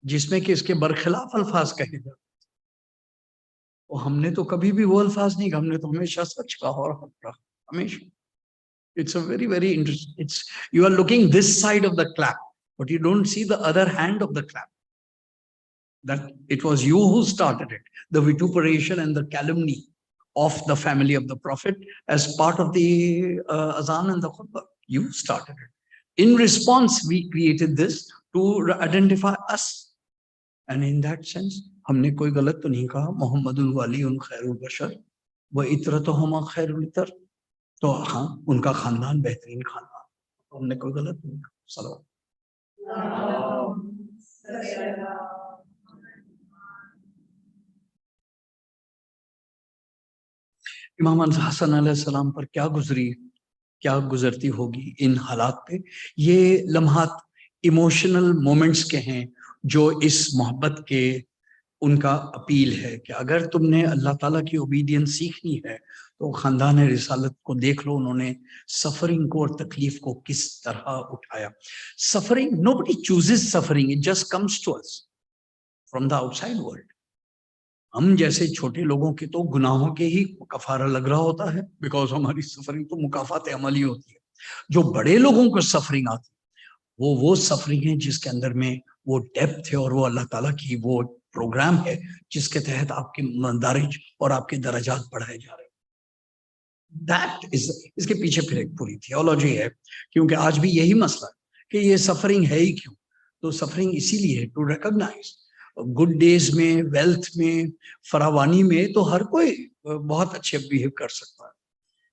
جس میں کہ اس کے برخلاف الفاظ کہے جاتے. اور ہم نے تو کبھی بھی وہ الفاظ نہیں کہا, ہم نے تو ہمیشہ سچ کہا اور حق کہا, ہمیشہ. It's a very, very interesting. You are looking this side of the clap, but you don't see the other hand of the clap. That it was you who started it, the vituperation and the calumny of the family of the Prophet as part of the azan and the khutbah. You started it. In response, we created this to identify us. And in that sense, हमने कोई गलत तो नहीं कहा. मोहम्मदुल वलीउन खैरुल बशर व इतरतहुमा खैरुल इतर. तो हाँ, उनका खानदान बेहतरीन खानदान, हमने कोई गलत नहीं कहा. सलाम. इमाम हसन अलैहिस्सलाम पर क्या गुजरी, क्या गुजरती होगी इन हालात पे. ये लम्हात इमोशनल मोमेंट्स के हैं जो इस मोहब्बत के उनका अपील है कि अगर तुमने अल्लाह ताला की ओबीडियंस सीखनी है तो खानदान रिसालत को देख लो, उन्होंने सफरिंग को और तकलीफ को किस तरह उठाया. Suffering, nobody chooses suffering, it just comes to us from the outside world. हम जैसे छोटे लोगों के तो गुनाहों के ही कफारा लग रहा होता है, बिकॉज हमारी सफरिंग तो मुकाफात अमली होती है. जो बड़े लोगों को सफरिंग आती है वो सफरिंग है जिसके अंदर में वो डेप्थ है और वो अल्लाह ताला की वो प्रोग्राम है जिसके तहत आपके मदारिज और आपके दर्जात बढ़ाए जा रहे हैं. दैट इज, इसके पीछे फिर एक पूरी थियोलॉजी है, क्योंकि आज भी यही मसला है कि ये सफरिंग है ही क्यों. तो सफरिंग इसीलिए है टू रिकॉग्नाइज. गुड डेज में, वेल्थ में, फरावानी में तो हर कोई बहुत अच्छे बिहेव कर सकता है.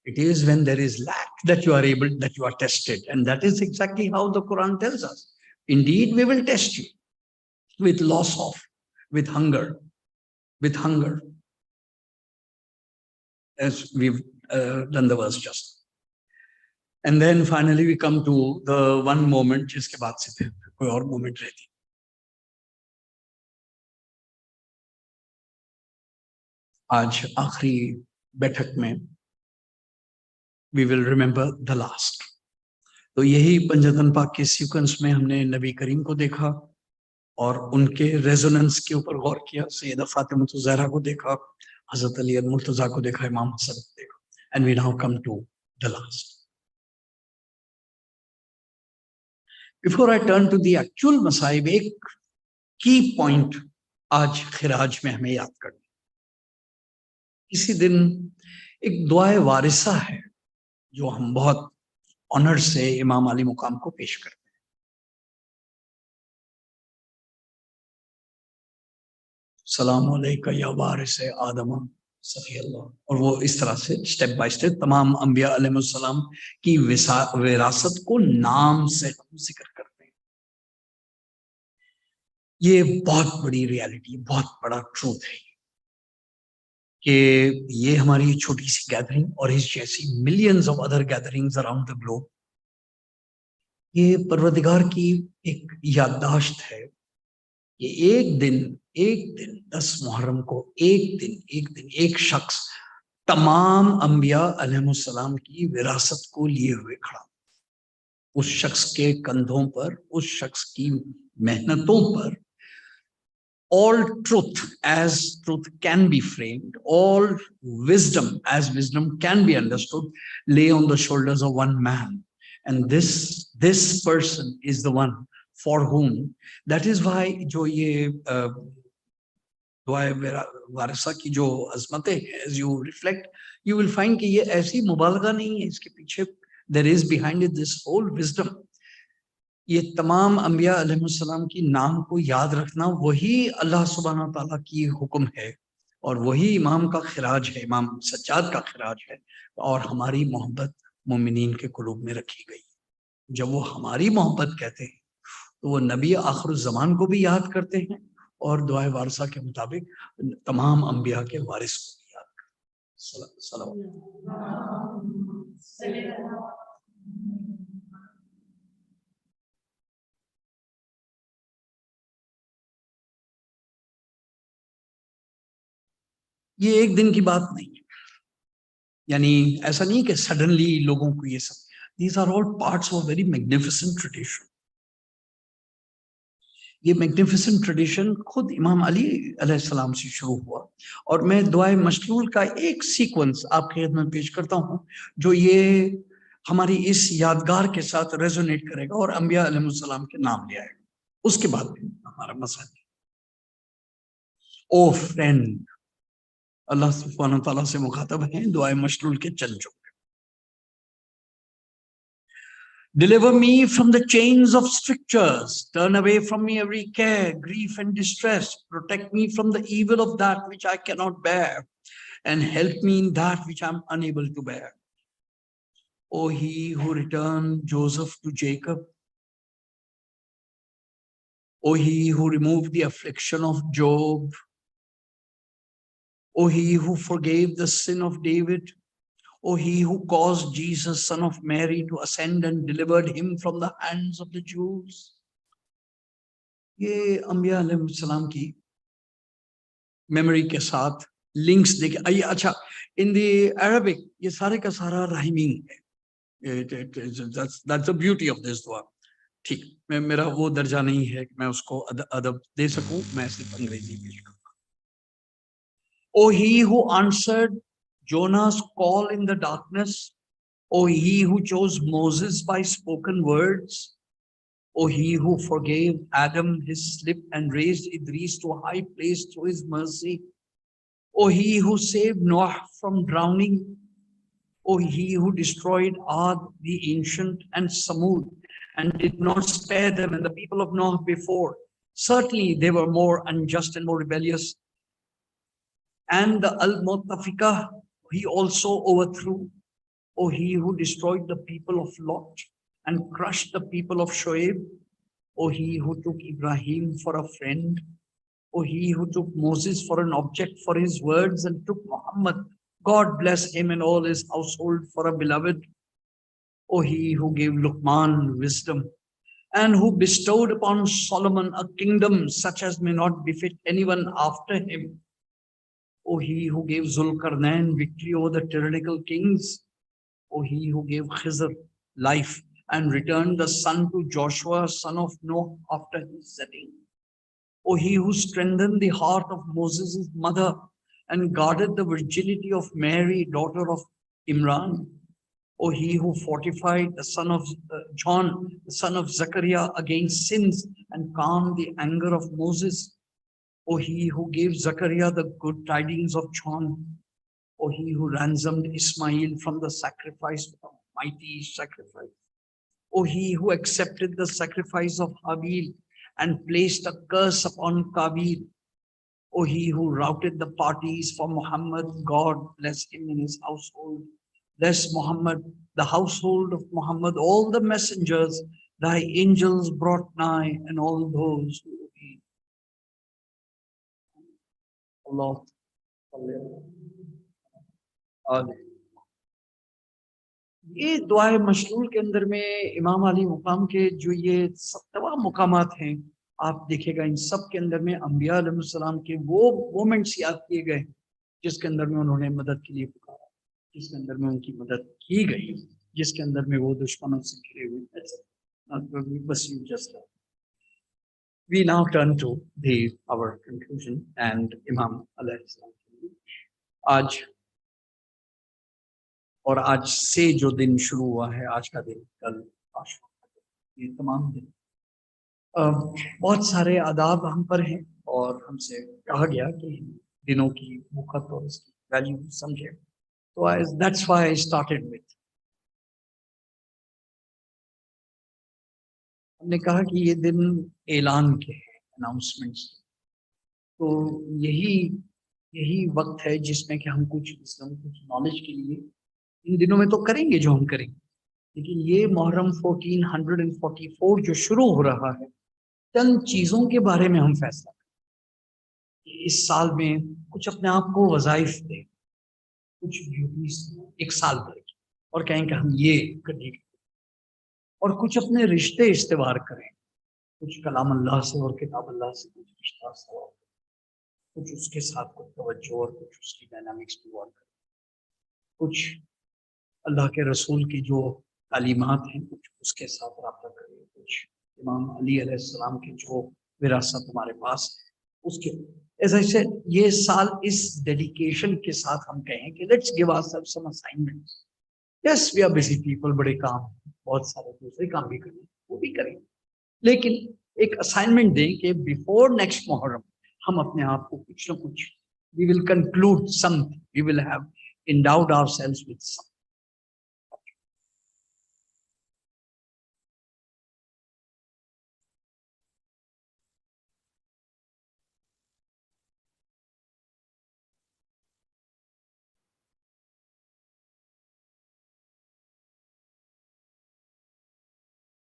It is when there is lack that you are able, that you are tested, and that is exactly how the Quran tells us. Indeed, we will test you with loss of, with hunger, as we've done the verse just. And then finally we come to the one moment जिसके बाद से फिर कोई और moment रहती. आज आखिरी बैठक में we will remember the last. तो यही पंजतन पाक के सीक्वेंस में हमने नबी करीम को देखा और उनके रेजोनेंस के ऊपर गौर किया. सैयदा फातिमा ज़हरा को देखा, हजरत अली मुर्तजा को देखा, इमाम हसन को देखा. And we now come to the last. Before I turn to the actual मसाइब, एक की पॉइंट आज खिराज में हमें याद करना. इसी दिन एक दुआए वारिसा है जो हम बहुत ऑनर से इमाम अली मुकाम को पेश करते हैं. सलाम अलैका या वारिस आदम सफी अल्लाह. और वो इस तरह से स्टेप बाय स्टेप तमाम अंबिया अलैहिस्सलाम की विरासत को नाम से हम जिक्र करते हैं. ये बहुत बड़ी रियलिटी, बहुत बड़ा ट्रूथ है कि ये हमारी छोटी सी गैदरिंग और इस जैसी millions of other gatherings around the globe, ये परवरदिगार की एक याददाश्त है कि एक दिन 10 मुहर्रम को एक दिन एक शख्स तमाम अंबिया अलैहिस्सलाम की विरासत को लिए हुए खड़ा. उस शख्स के कंधों पर, उस शख्स की मेहनतों पर, all truth as truth can be framed, all wisdom as wisdom can be understood, lay on the shoulders of one man. And this person is the one for whom, that is why जो ये दुआए वारिसा की जो अजमतें हैं, as you reflect, you will find कि ये ऐसी मुबालगा नहीं है, इसके पीछे there is behind it this whole wisdom. ये तमाम अंबिया अलैहिस्सलाम की नाम को याद रखना वही अल्लाह सुब्हानहू तआला की हुक्म है और वही इमाम का खिराज है, इमाम सज्जाद का खिराज है। और हमारी मोहब्बत मोमिनीन के कुलूब में रखी गई। जब वो हमारी मोहब्बत कहते हैं तो वो नबी आखिर ज़मान को भी याद करते हैं और दुआए वारसा के मुताबिक तमाम अंबिया के वारिस को भी याद करते हैं। ये एक दिन की बात नहीं है, यानी ऐसा नहीं कि सडनली लोगों को ये सब, these are all parts of very magnificent tradition. ये मैग्निफिसेंट ट्रेडिशन खुद इमाम अली अलैहिस्सलाम से शुरू हुआ। और मैं दुआए मशलूल का एक सीक्वेंस आपके खिदमत में पेश करता हूँ जो ये हमारी इस यादगार के साथ रेजोनेट करेगा और अंबिया अलैहिस्सलाम के नाम ले आएगा। उसके बाद हमारा मसला, ओ फ्रेंड, अल्लाह सुब्हानहू व तआला से मुखातब हैं दुआए मशलूल के चंद जुमले। Deliver me from the chains of strictures. Turn away from me every care, grief, and distress. Protect me from the evil of that which I cannot bear, and help me in that which I am unable to bear. O he who returned Joseph to Jacob, O he who removed the affliction of Job, O he who forgave the sin of David, O he who caused Jesus, son of Mary, to ascend and delivered him from the hands of the Jews. ये अंबिया अलैहिस्सलाम की memory के साथ links देखे आइए। अच्छा, in the Arabic ये सारे का सारा राइमिंग है। That's the beauty of this दुआ। ठीक, मैं मेरा वो दर्जा नहीं है कि मैं उसको अदब दे सकूं, मैं सिर्फ अंग्रेजी पेश करूंगा। O he who answered Jonah's call in the darkness, O he who chose Moses by spoken words, O he who forgave Adam his slip and raised Idris to a high place through his mercy, O he who saved Noah from drowning, O he who destroyed Ad the ancient and Samud and did not spare them and the people of Noah before. Certainly they were more unjust and more rebellious. And the Al-Muttafiqah he also overthrew. O he who destroyed the people of Lot and crushed the people of Shoaib. O he who took Ibrahim for a friend. O he who took Moses for an object for his words and took Muhammad, God bless him and all his household, for a beloved. O he who gave Luqman wisdom and who bestowed upon Solomon a kingdom such as may not befit anyone after him. O he who gave Zulkarnain victory over the tyrannical kings. O he who gave Khizr life and returned the sun to Joshua, son of Noah, after his setting. O he who strengthened the heart of Moses' mother and guarded the virginity of Mary, daughter of Imran. O he who fortified the son of John, the son of Zechariah, against sins and calmed the anger of Moses. O he who gave Zechariah the good tidings of John. O he who ransomed Ismail from the sacrifice, of mighty sacrifice. O he who accepted the sacrifice of Habil and placed a curse upon Kabil. O he who routed the parties for Muhammad, God bless him and his household. Bless Muhammad, the household of Muhammad, all the messengers, thy angels brought nigh, and all those who obeyed. Allah. ये दुआए मशलूल के अंदर में इमाम अली मुकाम के जो ये सब तमाम मुकामात हैं, आप देखिएगा इन सब के अंदर में अंबिया अलैहिस्सलाम के वो मोमेंट्स याद किए गए जिसके अंदर में उन्होंने मदद के लिए पुकारा, जिसके अंदर में उनकी मदद की गई, जिसके अंदर में वो दुश्मनों से घिरे हुए। बस you just we now turn to our conclusion and Imam अलैहिस्सलाम। आज और आज से जो दिन शुरू हुआ है, आज का दिन, कल आशुरा, ये तमाम दिन बहुत सारे आदाब हम पर हैं और हमसे कहा गया कि दिनों की मुखत और इसकी वैल्यू समझे। तो that's why I started with, हमने कहा कि ये दिन ऐलान के हैं, अनाउंसमेंट्स। तो यही یہی وقت ہے جس میں کہ ہم کچھ کچھ نالج کے لیے ان دنوں میں تو کریں گے جو ہم کریں گے، لیکن یہ محرم 1444 جو شروع ہو رہا ہے، چند چیزوں کے بارے میں ہم فیصلہ کریں کہ اس سال میں کچھ اپنے آپ کو وظائف دیں، کچھ ڈیوٹیز ایک سال بھر کی، اور کہیں کہ ہم یہ کریں گے، اور کچھ اپنے رشتے استوار کریں، کچھ کلام اللہ سے اور کتاب اللہ سے کچھ رشتہ استوار کریں، کچھ اس کے ساتھ کچھ توجہ اور کچھ اس کی ڈائنامکس بھی غور کریں، کچھ اللہ کے رسول کی جو تعلیمات ہیں کچھ اس کے ساتھ رابطہ کریں، کچھ امام علی علیہ السلام کی جو وراثت ہمارے پاس ہے اس کے ایسا یہ سال اس ڈیڈیکیشن کے ساتھ ہم کہیں کہ let's give ourselves some assignments. Yes we are busy people, بڑے کام، بہت سارے دوسرے کام بھی کریں، وہ بھی کریں، لیکن ایک اسائنمنٹ دیں کہ بیفور نیکسٹ محرم ہم اپنے آپ کو کچھ نہ کچھ we will conclude something, we will have endowed ourselves with something.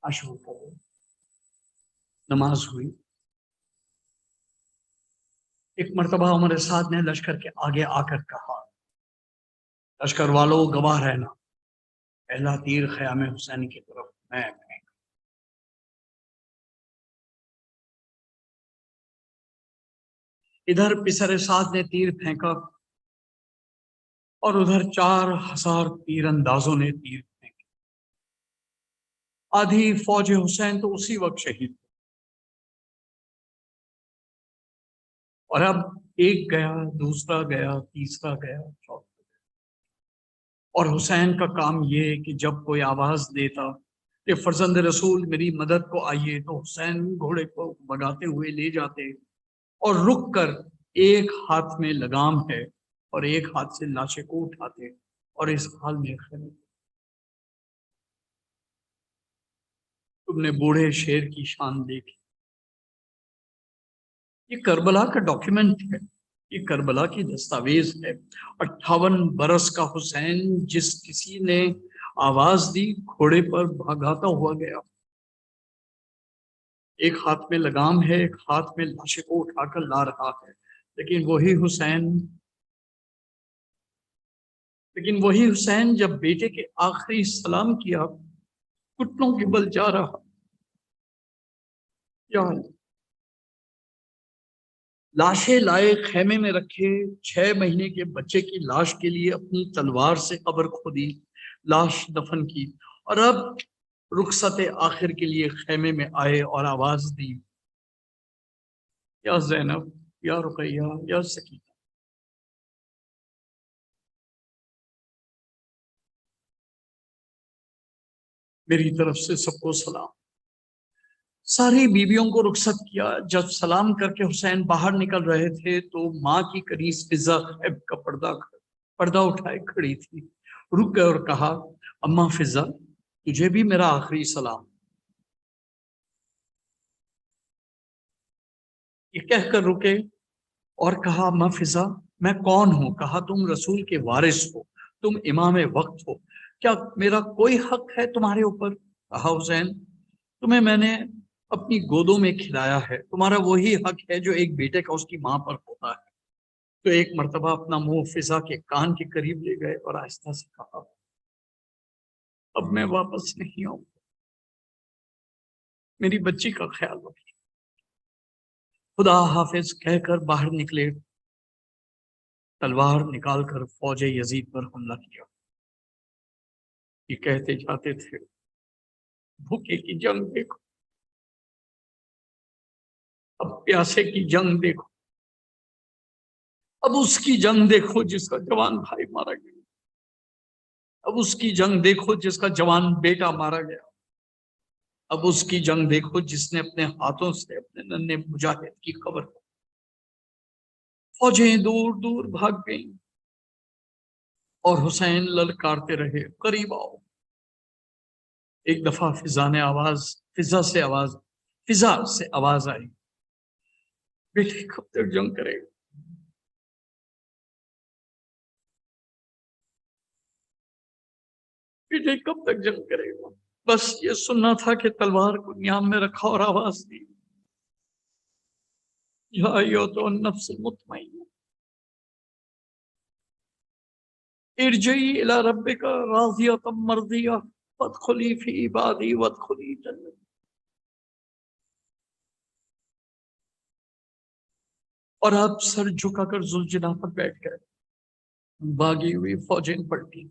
اشور کرو، نماز ہوئی، ایک مرتبہ عمر سعد نے لشکر کے آگے آ کر کہا، لشکر والوں گواہ رہنا، پہلا تیر خیام حسین کی طرف میں ادھر پسر سعد نے تیر پھینکا اور ادھر 4000 تیر اندازوں نے تیر پھینکے، آدھی فوج حسین تو اسی وقت شہید، اور اب ایک گیا، دوسرا گیا، تیسرا گیا، چوتھا گیا، اور حسین کا کام یہ کہ جب کوئی آواز دیتا کہ فرزند رسول میری مدد کو آئیے، تو حسین گھوڑے کو بگاتے ہوئے لے جاتے اور رک کر ایک ہاتھ میں لگام ہے اور ایک ہاتھ سے لاشے کو اٹھاتے، اور اس حال میں تم نے بوڑھے شیر کی شان دیکھی. یہ کربلا کا ڈاکیومنٹ ہے، یہ کربلا کی دستاویز ہے. 58 برس کا حسین جس کسی نے آواز دی، گھوڑے پر بھگاتا ہوا گیا، ایک ہاتھ میں لگام ہے، ایک ہاتھ میں لاشے کو اٹھا کر لا رہا ہے، لیکن وہی حسین جب بیٹے کے آخری سلام کیا، گھٹنوں کے بل جا رہا، یا لاشیں لائے، خیمے میں رکھے، 6 مہینے کے بچے کی لاش کے لیے اپنی تلوار سے قبر کھودی، لاش دفن کی، اور اب رخصت آخر کے لیے خیمے میں آئے اور آواز دی، یا زینب، یا رقیہ، یا سکینہ. میری طرف سے سب کو سلام. ساری بیویوں کو رخصت کیا. جب سلام کر کے حسین باہر نکل رہے تھے تو ماں کی کنیز فضا خیب کا پردہ اٹھائے کھڑی تھی، رک گئے اور کہا، اماں فضا، تجھے بھی میرا آخری سلام. یہ کہہ کر رکے اور کہا، اماں فضا، میں کون ہوں؟ کہا، تم رسول کے وارث ہو، تم امام وقت ہو، کیا میرا کوئی حق ہے تمہارے اوپر؟ کہا، حسین، تمہیں میں نے اپنی گودوں میں کھلایا ہے، تمہارا وہی حق ہے جو ایک بیٹے کا اس کی ماں پر ہوتا ہے. تو ایک مرتبہ اپنا منہ فضا کے کان کے قریب لے گئے اور آہستہ سے کہا، اب میں واپس نہیں آؤں، میری بچی کا خیال رکھیے. خدا حافظ کہہ کر باہر نکلے، تلوار نکال کر فوج یزید پر حملہ کیا. یہ کہتے جاتے تھے، بھوکے کی جنگ دیکھو، اب پیاسے کی جنگ دیکھو، اب اس کی جنگ دیکھو جس کا جوان بھائی مارا گیا، اب اس کی جنگ دیکھو جس کا جوان بیٹا مارا گیا، اب اس کی جنگ دیکھو جس نے اپنے ہاتھوں سے اپنے ننھے مجاہد کی خبر. فوجیں دور دور بھاگ گئیں اور حسین للکارتے رہے، قریب آؤ. ایک دفعہ فضا سے آواز آئی، بیٹے کب تک جنگ کرے گا؟ بیٹے کب تک جنگ کرے گا؟ بس یہ سننا تھا کہ تلوار کو نیام میں رکھا اور آواز دی، یا ایھا النفس المطمئنہ ارجعی الی ربک راضیۃ مرضیہ فادخلی فی عبادی وادخلی جنتی۔ اور آپ سر جھکا کر ذوالجناح پر بیٹھ گئے، بھاگی ہوئی فوجیں پلٹی،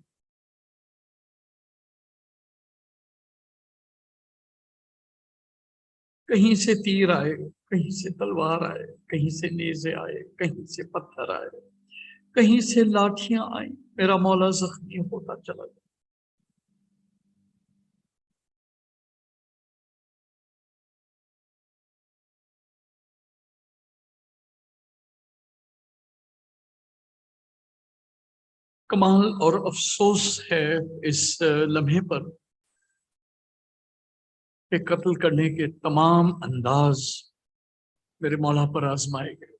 کہیں سے تیر آئے، کہیں سے تلوار آئے، کہیں سے نیزے آئے، کہیں سے پتھر آئے، کہیں سے لاٹھیاں آئیں، میرا مولا زخمی ہوتا چلا گیا۔ کمال اور افسوس ہے اس لمحے پر کہ قتل کرنے کے تمام انداز میرے مولا پر آزمائے گئے۔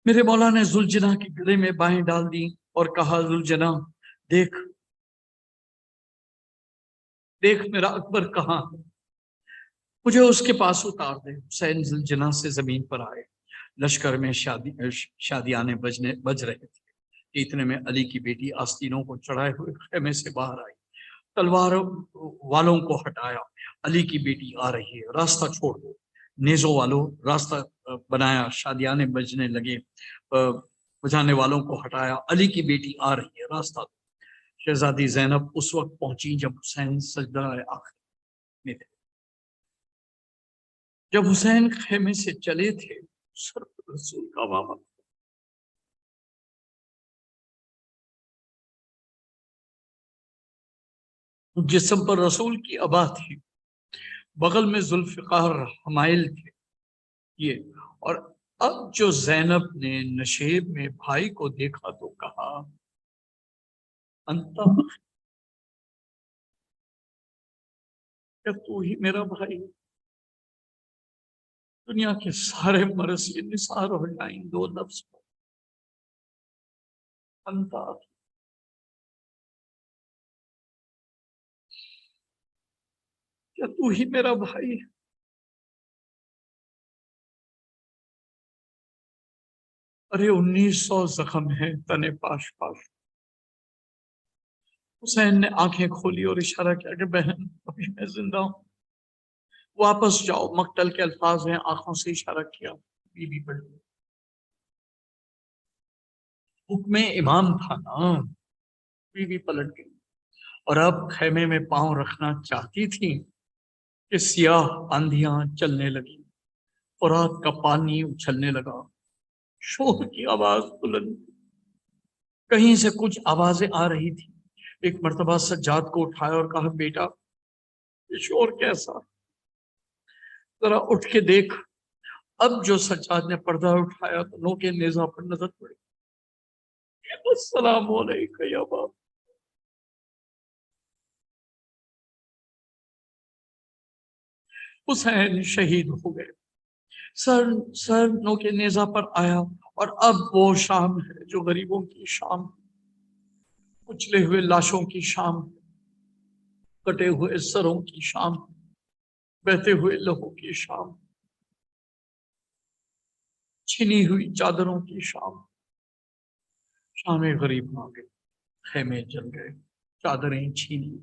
میرے مولا نے ذوالجناح کے گلے میں بائیں ڈال دی اور کہا، ذوالجناح دیکھ دیکھ میرا اکبر کہاں ہے، مجھے اس کے پاس اتار دے۔ حسین ذوالجناح سے زمین پر آئے، لشکر میں شادیانے بج رہے تھے کہ اتنے میں علی کی بیٹی آستینوں کو چڑھائے ہوئے خیمے سے باہر آئی، تلوار والوں کو ہٹایا، علی کی بیٹی آ رہی ہے، راستہ چھوڑ دو۔ نیزوں والوں راستہ بنایا، شادیانے بجنے لگے، بجانے والوں کو ہٹایا، علی کی بیٹی آ رہی ہے، راستہ دو۔ شہزادی زینب اس وقت پہنچی جب حسین سجدہ آخر میں تھے۔ جب حسین خیمے سے چلے تھے، سر پر رسول کا عمامہ، جسم پر رسول کی عبا تھی، بغل میں ذوالفقار حمائل تھے یہ، اور اب جو زینب نے نشیب میں بھائی کو دیکھا تو کہا، انتا، کیا تو ہی میرا بھائی ہے؟ دنیا کے سارے مرض یہ نثار ہو جائیں دو لفظ پر، انتا، کیا تو ہی میرا بھائی ہے؟ ارے 1900 زخم ہے تنے پاش پاش۔ حسین نے آنکھیں کھولی اور اشارہ کیا کہ بہن ابھی میں زندہ ہوں، واپس جاؤ۔ مقتل کے الفاظ ہیں، آنکھوں سے اشارہ کیا، بی بی پڑھ لی۔ حکم امام تھا نا، بی بی پلٹ گئی، اور اب خیمے میں پاؤں رکھنا چاہتی تھی کہ سیاہ آندھیاں چلنے لگی، فرات کا پانی اچھلنے لگا، شور کی آواز بلند، کہیں سے کچھ آوازیں آ رہی تھی۔ ایک مرتبہ سجاد کو اٹھایا اور کہا، بیٹا یہ شور کیسا، ذرا اٹھ کے دیکھ۔ اب جو سجاد نے پردہ اٹھایا تو نوکے نیزہ پر نظر پڑی، السلام علیکم یا باپ۔ حسین شہید ہو گئے، سر نوکے نیزہ پر آیا، اور اب وہ شام ہے جو غریبوں کی شام، کچلے ہوئے لاشوں کی شام، کٹے ہوئے سروں کی شام، بہتے ہوئے لہو کی شام، چھنی ہوئی چادروں کی شام۔ شام غریب آ گئی، خیمے جل گئے، چادریں چھینی،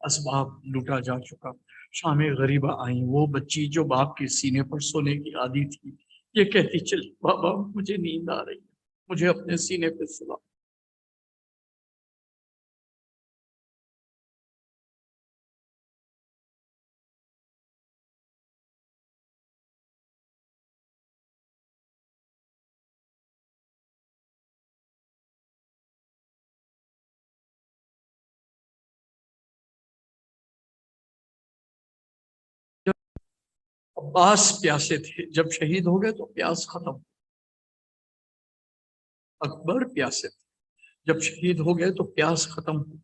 اسباب لوٹا جا چکا۔ شام غریبہ آئیں، وہ بچی جو باپ کے سینے پر سونے کی عادی تھی، یہ کہتی چلی، بابا مجھے نیند آ رہی ہے، مجھے اپنے سینے پہ سلا۔ عباس پیاسے تھے، جب شہید ہو گئے تو پیاس ختم، اکبر پیاسے تھے، جب شہید ہو گئے تو پیاس ختم ہو،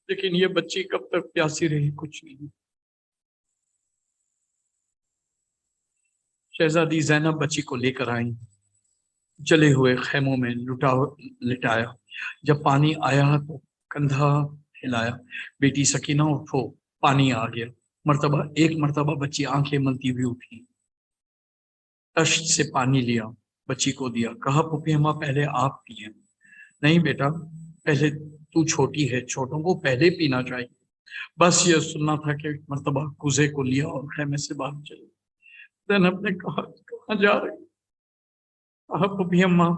لیکن یہ بچی کب تک پیاسی رہی کچھ نہیں۔ شہزادی زینب بچی کو لے کر آئیں، जले हुए खेमों में लिटाया। जब पानी आया तो कंधा हिलाया, बेटी सकीना उठो, पानी आ गया। एक मर्तबा बच्ची आंखें मलती हुई उठी, तश्त से पानी लिया, बच्ची को दिया, कहा पुप्पी अम्मा पहले आप पिए। नहीं बेटा, पहले तू छोटी है, छोटों को पहले पीना चाहिए। बस ये सुनना था कि एक मर्तबा कुजे को लिया और खेमे से बाहर चले। ज़ैनब ने कहा कहाँ जा रही? कहा पुप्पी अम्मा,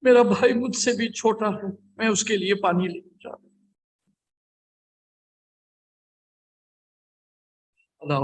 मेरा भाई मुझसे भी छोटा है, मैं उसके लिए पानी लेके जा रही हूँ। अल्लाह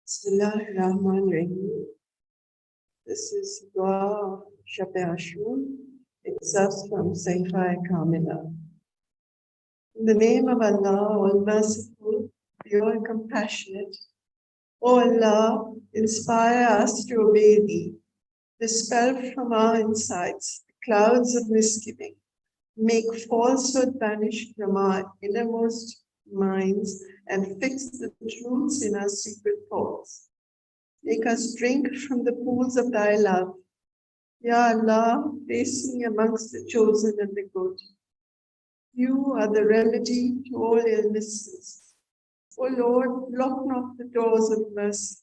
Bismillahirrahmanirrahim. This is Dua Shabe Ashur. It's us from Saifai Kamila. In the name of Allah, all merciful, pure, compassionate. O Allah, inspire us to obey Thee. Dispel from our insides the clouds of misgiving. Make falsehood vanish from our innermost minds and fix the truths in our secret thoughts. Make us drink from the pools of Thy love. Ya Allah, place me amongst the chosen and the good. You are the remedy to all illnesses. O Lord, lock not the doors of mercy.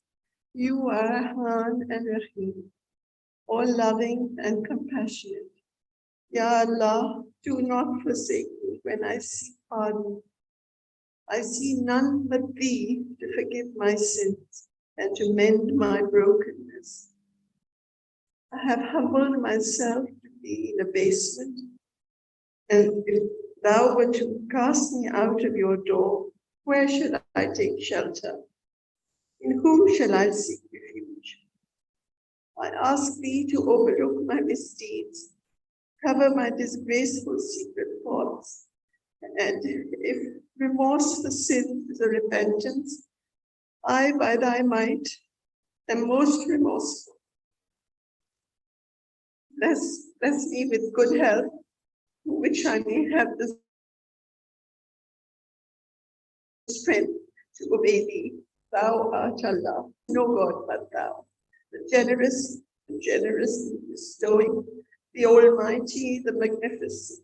You are Rahman and Rahim, all loving and compassionate. Ya Allah, do not forsake me when I seek pardon. I see none but Thee to forgive my sins and to mend my brokenness. I have humbled myself to Thee in abasement, and if Thou were to cast me out of Your door, where should I take shelter? In whom shall I seek refuge? I ask Thee to overlook my misdeeds, cover my disgraceful secret thoughts, and if remorse for sin is a repentance, I, by Thy might, am most remorseful. Bless me with good health, which I may have the strength to obey Thee. Thou art Allah, no God but Thou, the generous in bestowing, the Almighty, the Magnificent.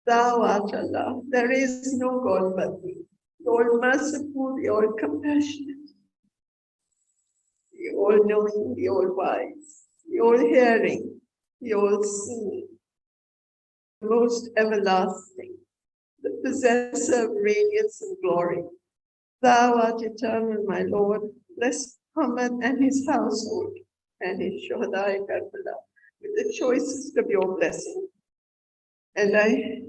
Thou art Allah, there is no God but Thee, the All-Merciful, the All-Compassionate, the All-Knowing, the All-Wise, the All-Hearing, the All-Seeing, the Most Everlasting, the Possessor of radiance and glory. Thou art eternal, my Lord. Bless Muhammad and his household and his Shuhada Karbala with the choicest of Your blessing. And I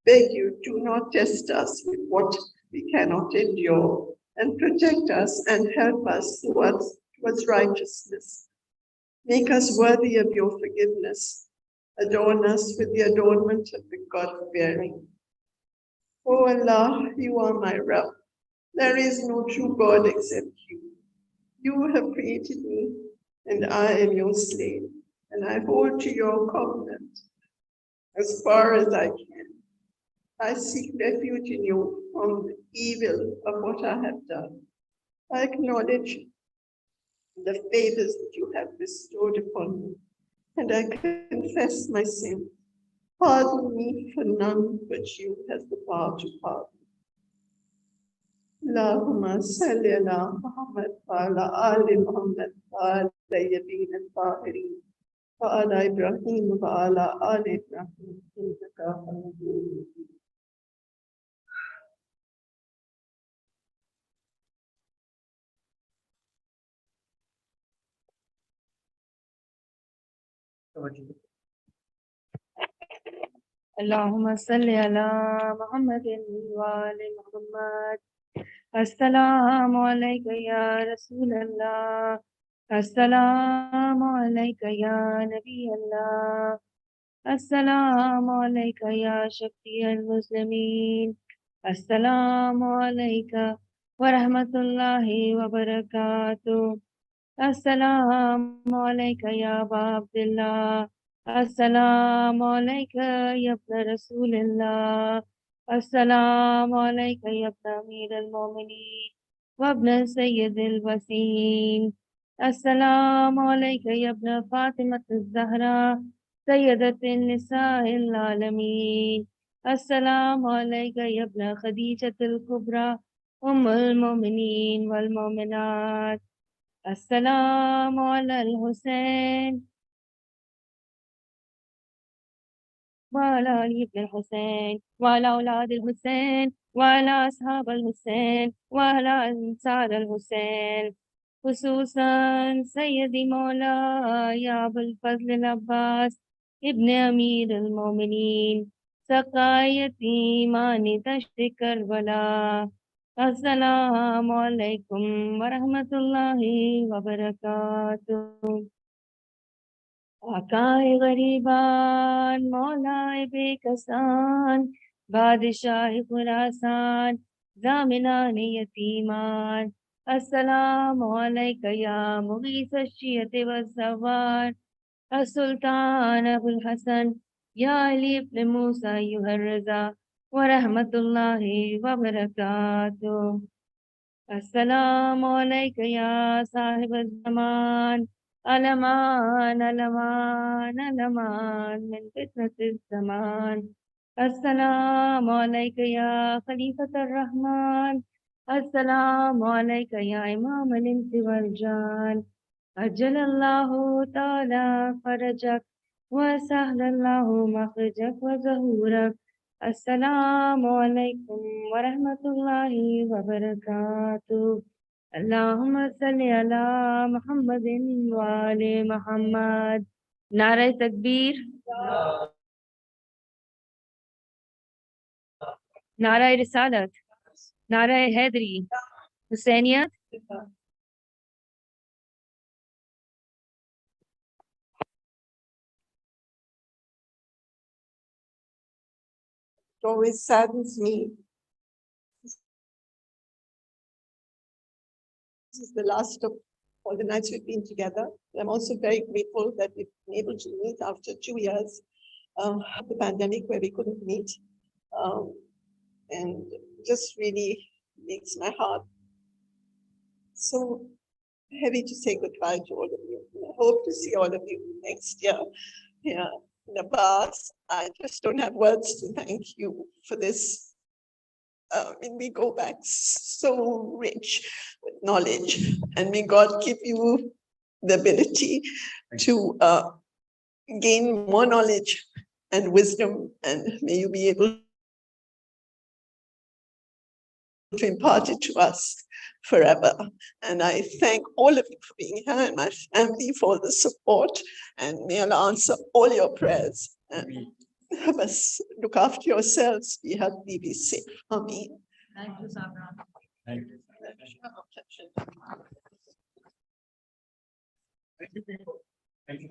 beg You, do not test us with what we cannot endure, and protect us and help us towards righteousness. Make us worthy of Your forgiveness. Adorn us with the adornment of the God-fearing. O Allah, You are my Rabb. There is no true God except You. You have created me, and I am Your slave, and I hold to Your covenant as far as I can. I seek refuge in You from the evil of what I have done. I acknowledge the favors that You have bestowed upon me, and I confess my sin. Pardon me, for none but You has the power to pardon. Allahumma salli ala Muhammad wa ala ali Muhammad wa ala tayyibin al-tahirin wa ala Ibrahim wa ala ali Ibrahim innaka Hamidum Majid. Allahumma salli ala Muhammadin wa ali Muhammad. Assalamu alayka ya Rasulallah. Assalamu alayka ya Nabi Allah. Assalamu alayka ya Shafi al-Muslimin. Assalamu alayka wa rahmatullahi wa barakatuh. Assalamu alayka ya Aba Abdullah. Assalamu alayka ya ibn Rasulillah. Assalamu alayka ya ibn Amir al-Mu'minin wa ibn Sayyid al-Wasin. Assalamu alayka ya ibn Fatimah al-Zahra Sayyidat al-Nisa al-Alamin. Assalamu alayka ya ibn Khadijat al-Kubra al-Mu'minin wal-Mu'minat. Assalamu ala al-Husain wa ala Ali ibn al-Husain wa ala awlad al-Husain wa ala ashab al-Husain wa ala ansar al-Husain خصوصاً سیدی مولا یا ابوالفضل عباس ابن امیر المومنین سقائیت ایمان دشت کربلا. السلام علیکم ورحمۃ اللہ وبرکاتہ. آقائے غریبان مولائے بے کسان بادشاہ خراسان ضامنان یتیمان السلام علیک یا مغیث الشیعۃ والزوار السلطان ابو الحسن یا علی ابن موسیٰ ایھا الرضا ورحمۃ اللہ وبرکاتہ. السلام علیک یا صاحب الزمان علمان علمان علمان من فتنة الزمان. السلام علیک یا خلیفۃ الرحمن. السلام علیک یا امام الانس والجان. عجل اللہ تعالی فرجک وسهل اللہ مخرجک وظہورک. السلام علیکم ورحمۃ اللہ وبرکاتہ. اللہم صلی علی محمد وآل محمد. نعرہ تکبیر، نعرہ رسالت، نعرہ حیدری، حسینیت. It always saddens me. This is the last of all the nights we've been together. I'm also very grateful that we've been able to meet after 2 years of the pandemic where we couldn't meet. And just really makes my heart so heavy to say goodbye to all of you. I hope to see all of you next year here in Abbas. I just don't have words to thank you for this. We go back so rich with knowledge, and may God give you the ability to gain more knowledge and wisdom, and may you be able to impart it to us forever. And I thank all of you for being here and my family for the support, and may Allah answer all your prayers. And Abbas, look after yourselves, be healthy, be safe. Ameen. Thank you, Sabra. Thank you. Thank you.